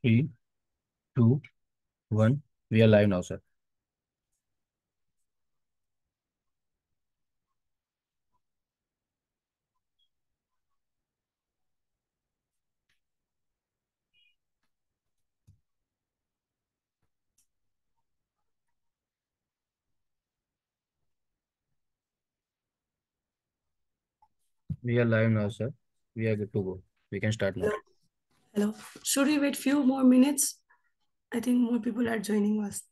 Three, two, one. We are live now, sir. We are live now, sir. We are good to go. We can start now. Hello. Hello. Should we wait few more minutes? I think more people are joining us.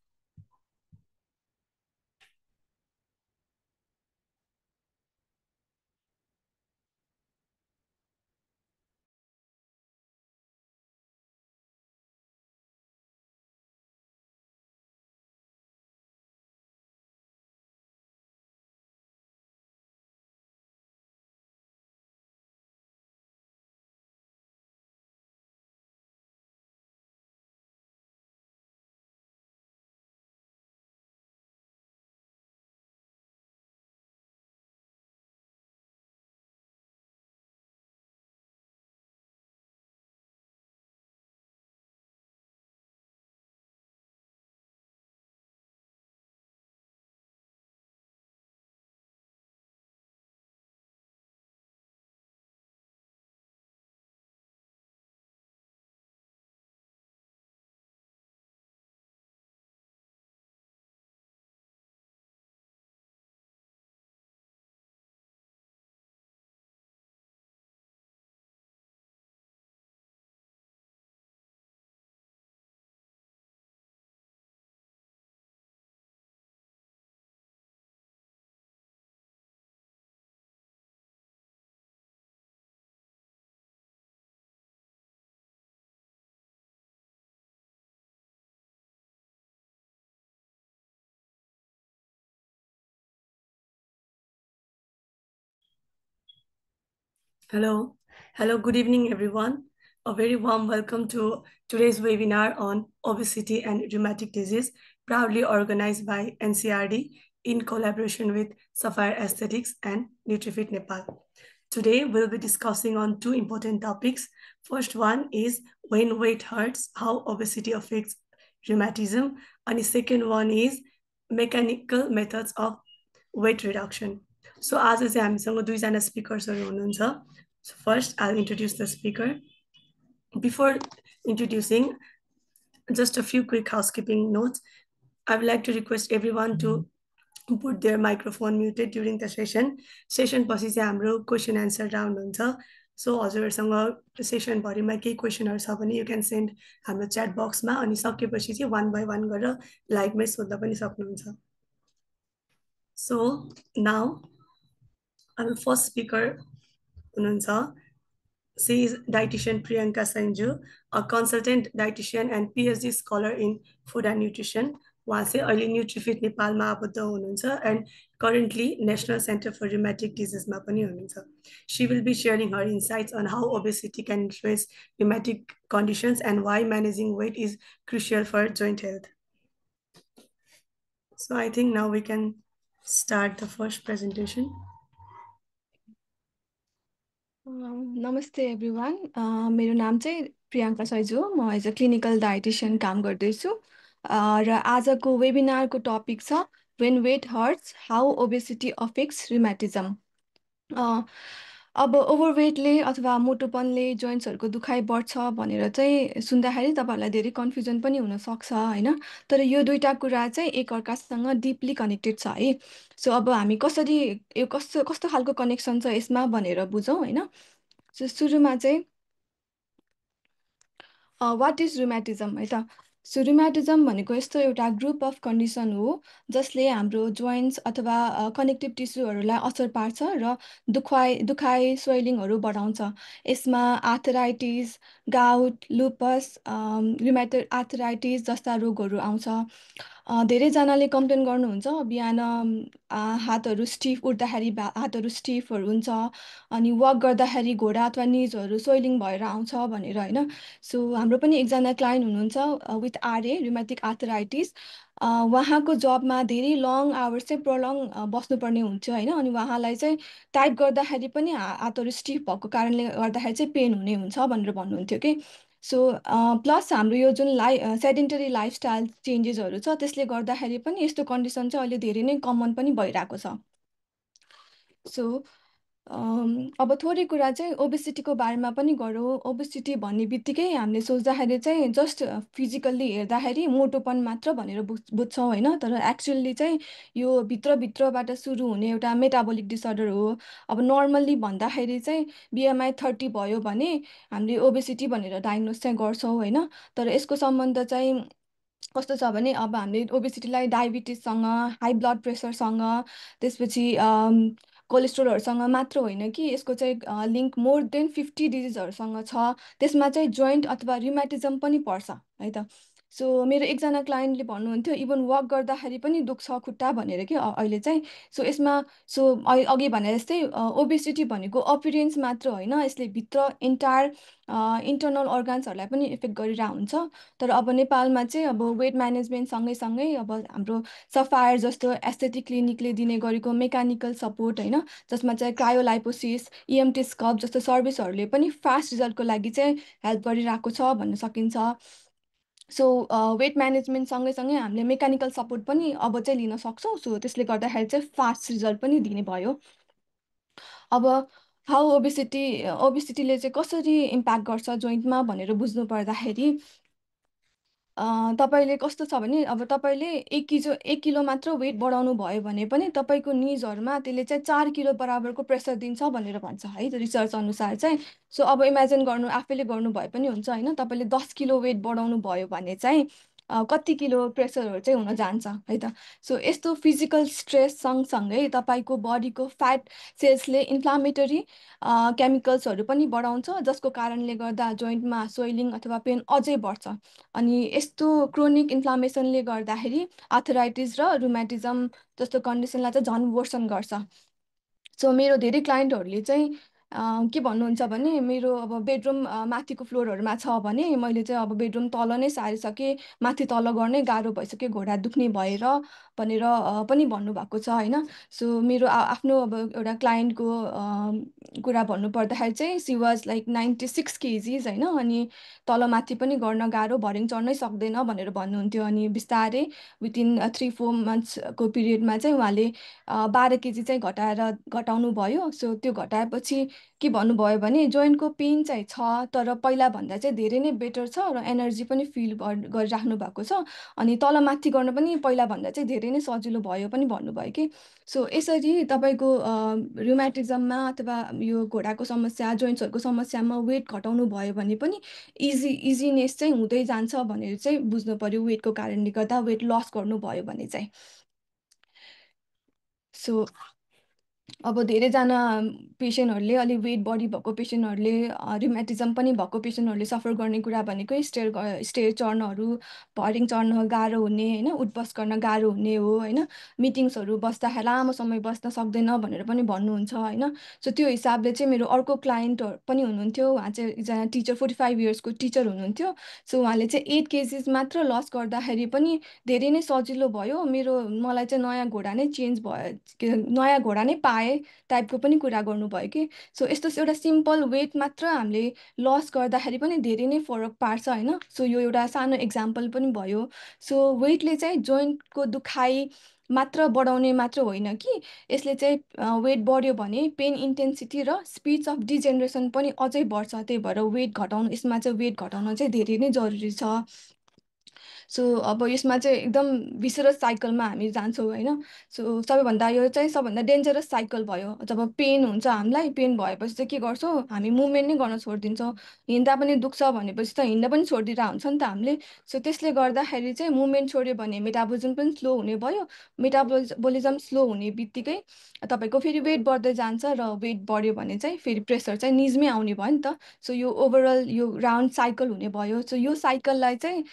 Hello. Hello. Good evening, everyone. A very warm welcome to today's webinar on obesity and rheumatic disease, proudly organized by NCRD in collaboration with Sapphire Aesthetics and NutriFit Nepal. Today, we'll be discussing on two important topics. First one is when weight hurts, how obesity affects rheumatism. And the second one is mechanical methods of weight reduction. So आज चाहिँ हामीसँग दुईजना स्पिकर्सहरू हुनुहुन्छ. So first, I'll introduce the speaker. Before introducing, just a few quick housekeeping notes. I would like to request everyone to put their microphone muted during the session. Session पछि चाहिँ हाम्रो question answer round हुन्छ. So हजुरहरूसँग सेसनभरिमा केही क्वेसनहरू छ भने you can send हाम्रो chat बक्समा अनि सकेपछि चाहिँ वान बाई वान गरेर लाइभमै सोध्न पनि सक्नुहुन्छ. So now हाम्रो फर्स्ट स्पिकर हुनुहुन्छ. She is dietitian Priyanka Sanju, a consultant dietitian and PhD scholar in food and nutrition. उहाँ चाहिँ अहिले न्युट्रिफिट नेपालमा आबद्ध हुनुहुन्छ and currently National Center for Rheumatic Diseaseमा पनि हुनुहुन्छ. She will be sharing her insights on how obesity can influence rheumatic conditions and why managing weight is crucial for joint health. So I think now we can start the first presentation. नमस्ते everyone, मेरो नाम चाहिँ प्रियङ्का सैजु हो. म as a clinical dietician काम गर्दैछु र आजको वेबिनारको टपिक छ when weight hurts how obesity affects rheumatism. अब ओभरवेटले अथवा मोटोपनले जोइन्ट्सहरूको दुखाइ बढ्छ भनेर चाहिँ सुन्दाखेरि तपाईँहरूलाई धेरै कन्फ्युजन पनि हुनसक्छ होइन. तर यो दुईवटा कुरा चाहिँ एकअर्कासँग डिपली कनेक्टेड छ है. सो अब हामी कसरी यो कस्तो कस्तो खालको कनेक्सन छ यसमा भनेर बुझौँ होइन. सो सुरुमा चाहिँ वाट इज रुमेटिजम है त. सो रुमेटिजम भनेको यस्तो एउटा ग्रुप अफ कन्डिसन हो जसले हाम्रो जोइन्ट्स अथवा कनेक्टिभ टिस्युहरूलाई असर पार्छ र दुखाइ स्वेलिङहरू बढाउँछ. यसमा arthritis, gout, lupus, rheumatoid arthritis जस्ता रोगहरू आउँछ. धेरैजनाले कम्प्लेन गर्नुहुन्छ बिहान हातहरू स्टिफ उठ्दाखेरि हातहरू स्टिफहरू हुन्छ अनि वक गर्दाखेरि घोडा अथवा निजहरू स्वेलिङ भएर आउँछ भनेर होइन. सो हाम्रो पनि एकजना क्लाइन्ट हुनुहुन्छ विथ आरए रुमेटिक आर्थराइटिस. उहाँको जबमा धेरै लङ आवर्स चाहिँ प्रलङ बस्नुपर्ने हुन्थ्यो होइन. अनि उहाँलाई चाहिँ टाइप गर्दाखेरि पनि हातहरू स्टिफ भएको कारणले गर्दाखेरि चाहिँ पेन हुने हुन्छ भनेर भन्नुहुन्थ्यो कि. सो प्लस हाम्रो यो जुन सेडेन्टरी लाइफस्टाइल चेन्जेसहरू छ त्यसले गर्दाखेरि पनि यस्तो कन्डिसन चाहिँ अहिले धेरै नै कमन पनि भइरहेको छ। सो अब थोरै कुरा चाहिँ ओबेसिटीको बारेमा पनि गरौँ। ओबेसिटी भन्ने बित्तिकै हामीले सोच्दाखेरि चाहिँ जस्ट फिजिकल्ली हेर्दाखेरि मोटोपन मात्र भनेर बुझ्छौँ होइन, तर एक्चुअल्ली चाहिँ यो भित्रभित्रबाट सुरु हुने एउटा मेटाबोलिक डिसअर्डर हो। अब नर्मल्ली भन्दाखेरि चाहिँ बिएमआई 30 भयो भने हामीले ओबेसिटी भनेर डायग्नोस चाहिँ गर्छौँ होइन, तर यसको सम्बन्ध चाहिँ कस्तो छ भने अब हामीले ओबेसिटीलाई डायबिटिससँग, हाई ब्लड प्रेसरसँग, त्यसपछि कोलेस्ट्रोलहरूसँग मात्र होइन कि यसको चाहिँ लिङ्क मोर देन 50 डिजिजहरूसँग छ। त्यसमा चाहिँ जोइन्ट अथवा रिमेटिजम पनि पर्छ है त। सो मेरो एकजना क्लाइन्टले भन्नुहुन्थ्यो इभन वक गर्दाखेरि पनि दुख्छ खुट्टा भनेर कि अहिले चाहिँ। सो यसमा अघि भने जस्तै ओबेसिटी भनेको अपिरियन्स मात्र होइन, यसले भित्र इन्टायर इन्टर्नल अर्गान्सहरूलाई पनि इफेक्ट गरिरहेको हुन्छ। तर अब नेपालमा चाहिँ अब वेट म्यानेजमेन्ट सँगै अब हाम्रो सफायर जस्तो एस्थेटिक क्लिनिकले दिने गरेको मेकानिकल सपोर्ट होइन, जसमा चाहिँ क्रायोलाइपोसिस, इएमटी स्कब जस्तो सर्भिसहरूले पनि फास्ट रिजल्टको लागि चाहिँ हेल्प गरिरहेको छ भन्न सकिन्छ। सो वेट म्यानेजमेन्ट सँगै हामीले मेकानिकल सपोर्ट पनि अब चाहिँ लिन सक्छौँ। सो त्यसले गर्दाखेरि चाहिँ फास्ट रिजल्ट पनि दिने भयो। अब हाउ ओबेसिटीले चाहिँ कसरी इम्प्याक्ट गर्छ जोइन्टमा भनेर बुझ्नु पर्दाखेरि तपाईँले कस्तो छ भने अब तपाईँले 1 किलो मात्र वेट बढाउनु भयो भने पनि तपाईँको निजहरूमा त्यसले चाहिँ 4 किलो बराबरको प्रेसर दिन्छ भनेर भन्छ है रिसर्च अनुसार चाहिँ। सो अब इमेजिन गर्नु, आफैले गर्नु भए पनि हुन्छ होइन, तपाईँले 10 किलो वेट बढाउनु भयो भने चाहिँ कति किलो प्रेसरहरू चाहिँ हुन जान्छ है त। सो यस्तो फिजिकल स्ट्रेस सँगसँगै तपाईँको बडीको फ्याट सेल्सले इन्फ्लामेटरी केमिकल्सहरू पनि बढाउँछ, जसको कारणले गर्दा जोइन्टमा स्वेलिङ अथवा पेन अझै बढ्छ। अनि यस्तो क्रोनिक इन्फ्लामेसनले गर्दाखेरि आर्थराइटिस र रुमेटिजम जस्तो कन्डिसनलाई चाहिँ झन् वर्सन गर्छ। सो मेरो धेरै क्लाइन्टहरूले चाहिँ के भन्नुहुन्छ भने मेरो अब बेडरुम माथिको फ्लोरहरूमा छ भने मैले चाहिँ अब बेडरुम तल नै सारिसकेँ, माथि तल गर्नै गाह्रो भइसक्यो, घोडा दुख्ने भएर भनेर पनि भन्नुभएको छ होइन। सो मेरो आफ्नो अब एउटा क्लाइन्टको कुरा भन्नुपर्दाखेरि चाहिँ सी वाज लाइक 96 केजिज होइन, अनि तलमाथि पनि गर्न गाह्रो, भर्याङ चढ्नै सक्दैन भनेर भन्नुहुन्थ्यो। अनि बिस्तारै विदिन 3-4 मन्थ्सको पिरियडमा चाहिँ उहाँले 12 केजी चाहिँ घटाउनु भयो। सो त्यो घटाएपछि के भन्नुभयो भने जोइन्टको पेन चाहिँ छ तर पहिलाभन्दा चाहिँ धेरै नै बेटर छ र एनर्जी पनि फिल गरिराख्नु भएको छ, अनि तलमाथि गर्न पनि पहिलाभन्दा चाहिँ धेरै नै सजिलो भयो पनि भन्नुभयो कि। सो यसरी तपाईँको रुमेटिजममा अथवा यो घोडाको समस्या, जोइन्ट्सहरूको समस्यामा वेट घटाउनु भयो भने पनि इजिनेस चाहिँ हुँदै जान्छ भनेर चाहिँ बुझ्नु पर्यो, वेटको कारणले गर्दा वेट लस गर्नुभयो भने चाहिँ। सो अब धेरैजना पेसेन्टहरूले अलिक वेट बढी भएको पेसेन्टहरूले रिमेटिजम पनि भएको पेसेन्टहरूले सफर गर्ने कुरा भनेकै स्टेयर चढ्नहरू, भर्याङ चढ्न गाह्रो हुने होइन, उठबस गर्न गाह्रो हुने हो होइन, मिटिङ्सहरू बस्दाखेरि लामो समय बस्न सक्दैन भनेर पनि भन्नुहुन्छ होइन। सो त्यो हिसाबले चाहिँ मेरो अर्को क्लाइन्ट पनि हुनुहुन्थ्यो, उहाँ चाहिँ एकजना टिचर 45 इयर्सको टिचर हुनुहुन्थ्यो। सो उहाँले चाहिँ 8 केजिज मात्र लस गर्दाखेरि पनि धेरै नै सजिलो भयो, मलाई चाहिँ नयाँ घोडा नै चेन्ज भयो, नयाँ घोडा नै पाएँ टाइपको पनि कुरा गर्नुभयो कि। सो यस्तो एउटा सिम्पल वेट मात्र हामीले लस गर्दाखेरि पनि धेरै नै फरक पार्छ होइन। सो यो एउटा सानो इक्जाम्पल पनि भयो। सो वेटले चाहिँ जोइन्टको दुखाइ मात्र बढाउने मात्र होइन कि, यसले चाहिँ वेट बढ्यो भने पेन इन्टेन्सिटी र स्पिड्स अफ डिजेनरेसन पनि अझै बढ्छ। त्यही भएर वेट घटाउनु, यसमा चाहिँ वेट घटाउन चाहिँ धेरै नै जरुरी छ। सो अब यसमा चाहिँ एकदम भिसरस साइकलमा हामी जान्छौँ होइन। सो यो चाहिँ सबभन्दा डेन्जरस साइकल भयो। जब पेन हुन्छ हामीलाई, पेन भएपछि चाहिँ के गर्छौँ हामी मुभमेन्ट नै गर्न छोडिदिन्छौँ, हिँड्दा पनि दुख्छ भनेपछि त हिँड्दा पनि छोडिदिएर हुन्छ नि त हामीले। सो त्यसले गर्दाखेरि चाहिँ मुभमेन्ट छोड्यो भने मेटाबोलिजम पनि स्लो हुने भयो, मेटाबोलिजम स्लो हुने बित्तिकै तपाईँको फेरि वेट बढ्दै जान्छ, र वेट बढ्यो भने चाहिँ फेरि प्रेसर चाहिँ निजमै आउने भयो नि त। सो यो ओभरअल यो राउन्ड साइकल हुने भयो। सो यो साइकललाई चाहिँ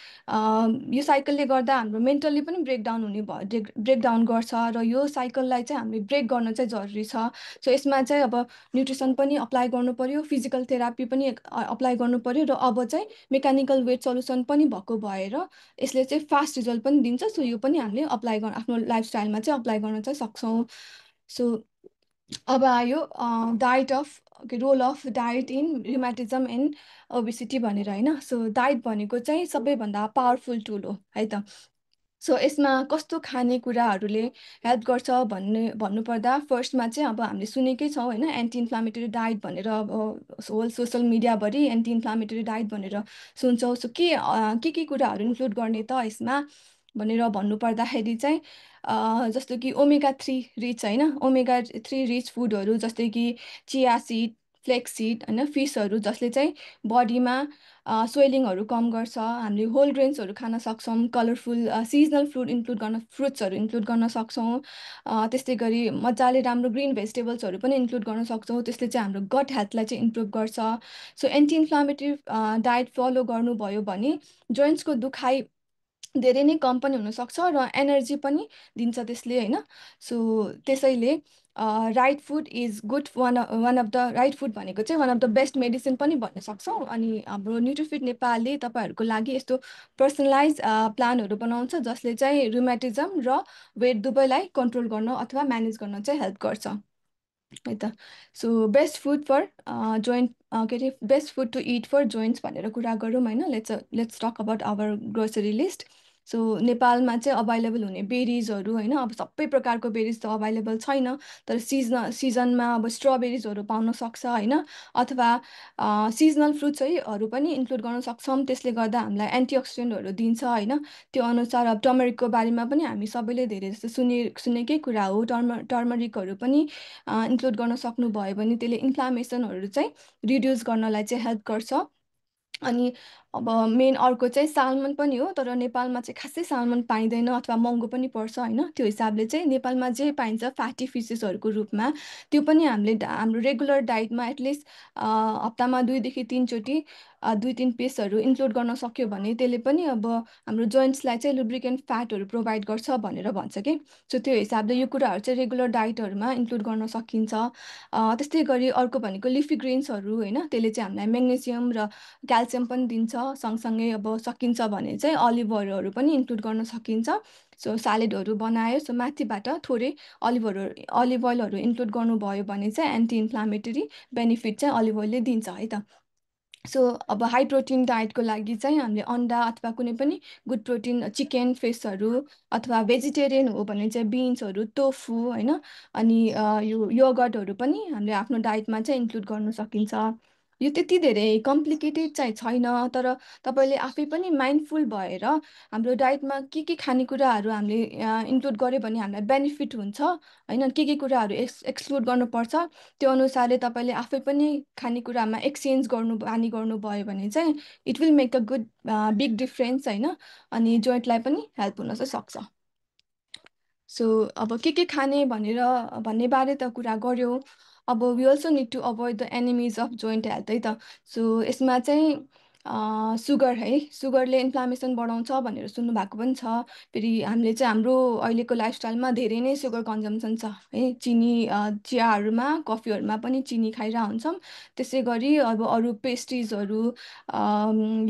यो साइकलले गर्दा हाम्रो मेन्टल्ली पनि ब्रेकडाउन हुने भयो, ब्रेकडाउन गर्छ, र यो साइकललाई चाहिँ हामीले ब्रेक गर्न चाहिँ जरुरी छ। सो यसमा चाहिँ अब न्युट्रिसन पनि अप्लाई गर्नु पर्यो, फिजिकल थेरापी पनि अप्लाई गर्नु पर्यो, र अब चाहिँ मेकानिकल वेट सल्युसन पनि भएको भएर यसले चाहिँ फास्ट रिजल्ट पनि दिन्छ। सो यो पनि हामीले आफ्नो लाइफस्टाइलमा चाहिँ अप्लाई गर्न चाहिँ सक्छौँ। सो अब आयो diet of role of diet in rheumatism and obesity भनेर होइन। सो डाइट भनेको चाहिँ सबैभन्दा पावरफुल टुल हो है त। सो यसमा कस्तो खानेकुराहरूले हेल्प गर्छ भन्नुपर्दा फर्स्टमा चाहिँ अब हामीले सुनेकै छौँ होइन, एन्टी इन्फ्लामेटरी डाइट भनेर अब होल सोसियल मिडियाभरि एन्टी इन्फ्लामेटरी डाइट भनेर सुन्छौँ। सो के कुराहरू इन्क्लुड गर्ने त यसमा भनेर भन्नुपर्दाखेरि चाहिँ जस्तो कि ओमेगा 3 रिच होइन, ओमेगा 3 रिच फुडहरू जस्तै कि चिया सिड, फ्लेक्स सिड होइन, फिसहरू जसले चाहिँ बडीमा स्वेलिङहरू कम गर्छ। हामीले होल ग्रेन्सहरू खान सक्छौँ, कलरफुल सिजनल फ्रुट्सहरू इन्क्लुड गर्न सक्छौँ। त्यस्तै गरी मजाले राम्रो ग्रिन भेजिटेबल्सहरू पनि इन्क्लुड गर्न सक्छौँ, त्यसले चाहिँ हाम्रो गट हेल्थलाई चाहिँ इम्प्रुभ गर्छ। So anti inflammatory diet follow गर्नुभयो भने जोइन्ट्सको दुखाइ धेरै नै कम पनि हुनसक्छ र एनर्जी पनि दिन्छ त्यसले होइन। सो त्यसैले right food is good, one of the right food भनेको चाहिँ one of the best medicine पनि भन्न सक्छौँ। अनि हाम्रो न्युट्रिफिट नेपालले तपाईँहरूको लागि यस्तो पर्सनलाइज प्लानहरू बनाउँछ जसले चाहिँ रुमेटिजम र वेट दुवैलाई कन्ट्रोल गर्न अथवा म्यानेज गर्न चाहिँ हेल्प गर्छ है त। So best food for joint के अरे best food to eat for joints भनेर कुरा गरौँ होइन। Let's talk about our grocery list. So नेपालमा चाहिँ अभाइलेबल हुने बेरिजहरू होइन, अब सबै प्रकारको बेरिज त अभाइलेबल छैन, तर सिजनमा अब स्ट्रबेरिजहरू पाउन सक्छ होइन, अथवा सिजनल फ्रुट्सहरू पनि इन्क्लुड गर्न सक्छौँ। त्यसले गर्दा हामीलाई एन्टिअक्सिडेन्टहरू दिन्छ होइन। त्यो अनुसार अब टर्मरिकको बारेमा पनि हामी सबैले धेरै जस्तो सुनेकै कुरा हो। टर्मरिकहरू पनि इन्क्लुड गर्न सक्नुभयो भने त्यसले इन्फ्लामेसनहरू चाहिँ रिड्युस गर्नलाई चाहिँ हेल्प गर्छ। अनि अब मेन अर्को चाहिँ सालमन पनि हो, तर नेपालमा चाहिँ खासै सालमन पाइँदैन अथवा महँगो पनि पर्छ होइन। त्यो हिसाबले चाहिँ नेपालमा जे पाइन्छ फ्याटी फिसेसहरूको रूपमा त्यो पनि हामीले हाम्रो रेगुलर डाइटमा एटलिस्ट हप्तामा 2 देखि 3 चोटि 2-3 पिसहरू इन्क्लुड गर्न सक्यो भने त्यसले पनि अब हाम्रो जोइन्ट्सलाई चाहिँ लुब्रिकेन्ट फ्याटहरू प्रोभाइड गर्छ भनेर भन्छ कि। सो त्यो हिसाबले यो कुराहरू चाहिँ रेगुलर डाइटहरूमा इन्क्लुड गर्न सकिन्छ। त्यस्तै गरी अर्को भनेको लिफी ग्रेन्सहरू होइन, त्यसले चाहिँ हामीलाई मेग्नेसियम र क्याल्सियम पनि दिन्छ। सँगसँगै अब सकिन्छ भने चाहिँ अलिभ ओइलहरू पनि इन्क्लुड गर्न सकिन्छ। सो स्यालेडहरू बनायो सो माथिबाट थोरै अलिभ ओइलहरू इन्क्लुड गर्नुभयो भने चाहिँ एन्टी इन्फ्लामेटरी बेनिफिट चाहिँ अलिभ ओइलले दिन्छ है त। सो अब हाई प्रोटिन डाइटको लागि चाहिँ हामीले अन्डा अथवा कुनै पनि गुड प्रोटिन चिकन फिसहरू, अथवा भेजिटेरियन हो भने चाहिँ बिन्सहरू, टोफु होइन, अनि यो योगर्टहरू पनि हामीले आफ्नो डाइटमा चाहिँ इन्क्लुड गर्न सकिन्छ। यो त्यति धेरै कम्प्लिकेटेड चाहिँ छैन, तर तपाईँले आफै पनि माइन्डफुल भएर हाम्रो डाइटमा के खानेकुराहरू हामीले इन्क्लुड गऱ्यो भने हामीलाई बेनिफिट हुन्छ होइन, के कुराहरू एक्सक्लुड गर्नुपर्छ त्यो अनुसारले तपाईँले आफै पनि खानेकुरामा एक्सचेन्ज बानी गर्नुभयो भने चाहिँ it will make a good big difference होइन, अनि जोइन्टलाई पनि हेल्प हुन चाहिँ सक्छ। सो अब के खाने भन्ने बारे त कुरा गऱ्यौँ। अब we also need to avoid the enemies of joint health है त। सो यसमा चाहिँ सुगर है, सुगरले इन्फ्लामेसन बढाउँछ भनेर सुन्नु भएको पनि छ। फेरि हामीले चाहिँ हाम्रो अहिलेको लाइफस्टाइलमा धेरै नै सुगर कन्जम्सन छ है, चिनी चियाहरूमा कफीहरूमा पनि चिनी खाइरहेको हुन्छौँ। त्यसै गरी अब अरू पेस्ट्रिजहरू,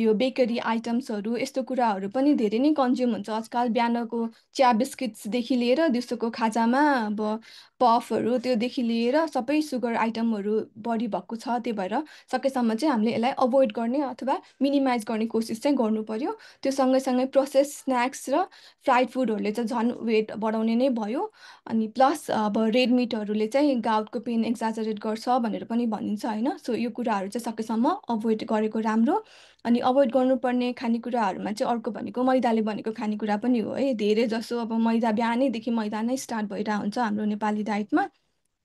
यो बेकरी आइटम्सहरू यस्तो कुराहरू पनि धेरै नै कन्ज्युम हुन्छ आजकल। बिहानको चिया बिस्किट्सदेखि लिएर दिउँसोको खाजामा अब पफहरू त्योदेखि लिएर सबै सुगर आइटमहरू बढी भएको छ। त्यही भएर सकेसम्म चाहिँ हामीले यसलाई अभोइड गर्ने अथवा मिनिमाइज गर्ने कोसिस चाहिँ गर्नु पर्यो। त्यो सँगैसँगै प्रोसेस स्न्याक्स र फ्राइड फुडहरूले चाहिँ झन् वेट बढाउने नै भयो। अनि प्लस अब रेड मिटहरूले चाहिँ गाउटको पेन एक्जाजरेट गर्छ भनेर पनि भनिन्छ होइन। सो यो कुराहरू चाहिँ सकेसम्म अभोइड गरेको राम्रो। अनि अभोइड गर्नुपर्ने खानेकुराहरूमा चाहिँ अर्को भनेको मैदाले बनेको खानेकुरा पनि हो है। धेरै जसो अब मैदा बिहानैदेखि मैदा नै स्टार्ट भइरहेको हुन्छ हाम्रो नेपाली डाइटमा।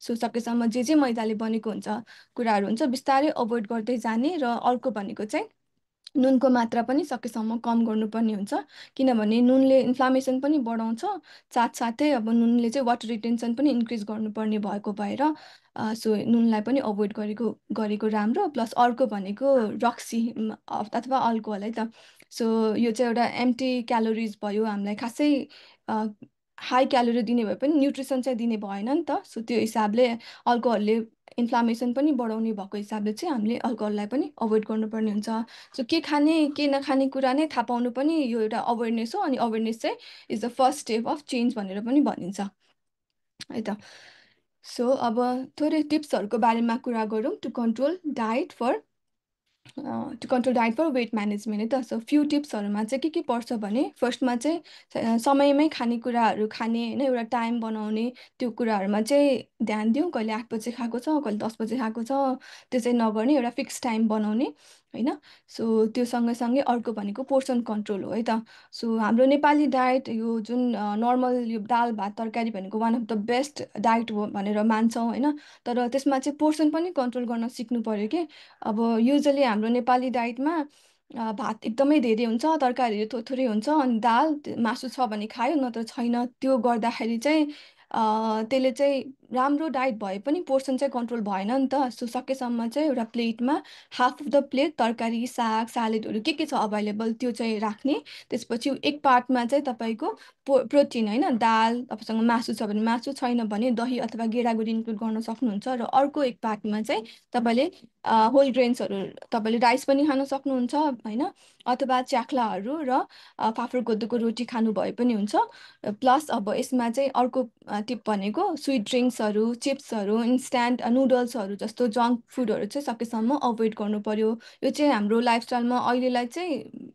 सो सकेसम्म जे मैदाले बनेको हुन्छ कुराहरू हुन्छ बिस्तारै अभोइड गर्दै जाने। र अर्को भनेको चाहिँ नुनको मात्रा पनि सकेसम्म कम गर्नुपर्ने हुन्छ, किनभने नुनले इन्फ्लामेसन पनि बढाउँछ। साथसाथै अब नुनले चाहिँ वाटर रिटेन्सन पनि इन्क्रिज गर्नुपर्ने भएको भएर सो नुनलाई पनि अभोइड गरेको राम्रो। प्लस अर्को भनेको रक्सी अथवा अल्कोहल है त। सो यो चाहिँ एउटा एम्टी क्यालोरिज भयो, हामीलाई खासै हाई क्यालोरी दिने भए पनि न्युट्रिसन चाहिँ दिने भएन नि त। सो त्यो हिसाबले अल्कोहलले इन्फ्लामेसन पनि बढाउने भएको हिसाबले चाहिँ हामीले अल्कोहललाई पनि अभोइड गर्नुपर्ने हुन्छ। सो के खाने के नखाने कुरा नै थाहा पाउनु पनि यो एउटा अवेरनेस हो, अनि अवेरनेस चाहिँ is the first step of change भनेर पनि भनिन्छ है त। सो अब थोरै टिप्सहरूको बारेमा कुरा गरौँ to control diet for weight management है त। सो फ्यु टिप्सहरूमा चाहिँ के पर्छ भने फर्स्टमा चाहिँ समयमै खानेकुराहरू खाने होइन, एउटा टाइम बनाउने, त्यो कुराहरूमा चाहिँ ध्यान दिउँ। कहिले 8 बजे खाएको छ, कहिले 10 बजे खाएको छ, त्यो चाहिँ नगर्ने, एउटा फिक्स टाइम बनाउने होइन। सो त्यो सँगसँगै अर्को भनेको पोर्सन कन्ट्रोल हो है त। सो हाम्रो नेपाली डाइट यो जुन नर्मल यो दाल भात तरकारी भनेको one of the best diet हो भनेर मान्छौँ होइन, तर त्यसमा चाहिँ पोर्सन पनि कन्ट्रोल गर्न सिक्नु पऱ्यो कि। अब युजली हाम्रो नेपाली डाइटमा भात एकदमै धेरै हुन्छ, तरकारीहरू थोरै हुन्छ, अनि दाल मासु छ भने खायो, नत्र छैन। त्यो गर्दाखेरि चाहिँ त्यसले चाहिँ राम्रो डाइट भए पनि पोर्सन चाहिँ कन्ट्रोल भएन नि त। सो सकेसम्म चाहिँ एउटा प्लेटमा हाफ अफ द प्लेट तरकारी, साग, सालेडहरू के छ अभाइलेबल त्यो चाहिँ राख्ने। त्यसपछि एक पार्टमा चाहिँ तपाईँको प्रोटिन होइन, दाल, तपाईँसँग मासु छ भने मासु, छैन भने दही अथवा गेडागुडी इन्क्लुड गर्न सक्नुहुन्छ। र अर्को एक पार्टमा चाहिँ तपाईँले होल ग्रेन्सहरू, तपाईँले राइस पनि खान सक्नुहुन्छ होइन, अथवा च्याख्लाहरू र फाफर कोदोको रोटी खानु भए पनि हुन्छ। प्लस अब यसमा चाहिँ अर्को टिप भनेको स्विट ड्रिङ्क्सहरू, चिप्सहरू, इन्स्ट्यान्ट नुडल्सहरू जस्तो जङ्क फुडहरू चाहिँ सकेसम्म अभोइड गर्नु पर्यो। यो चाहिँ हाम्रो लाइफस्टाइलमा अहिलेलाई चाहिँ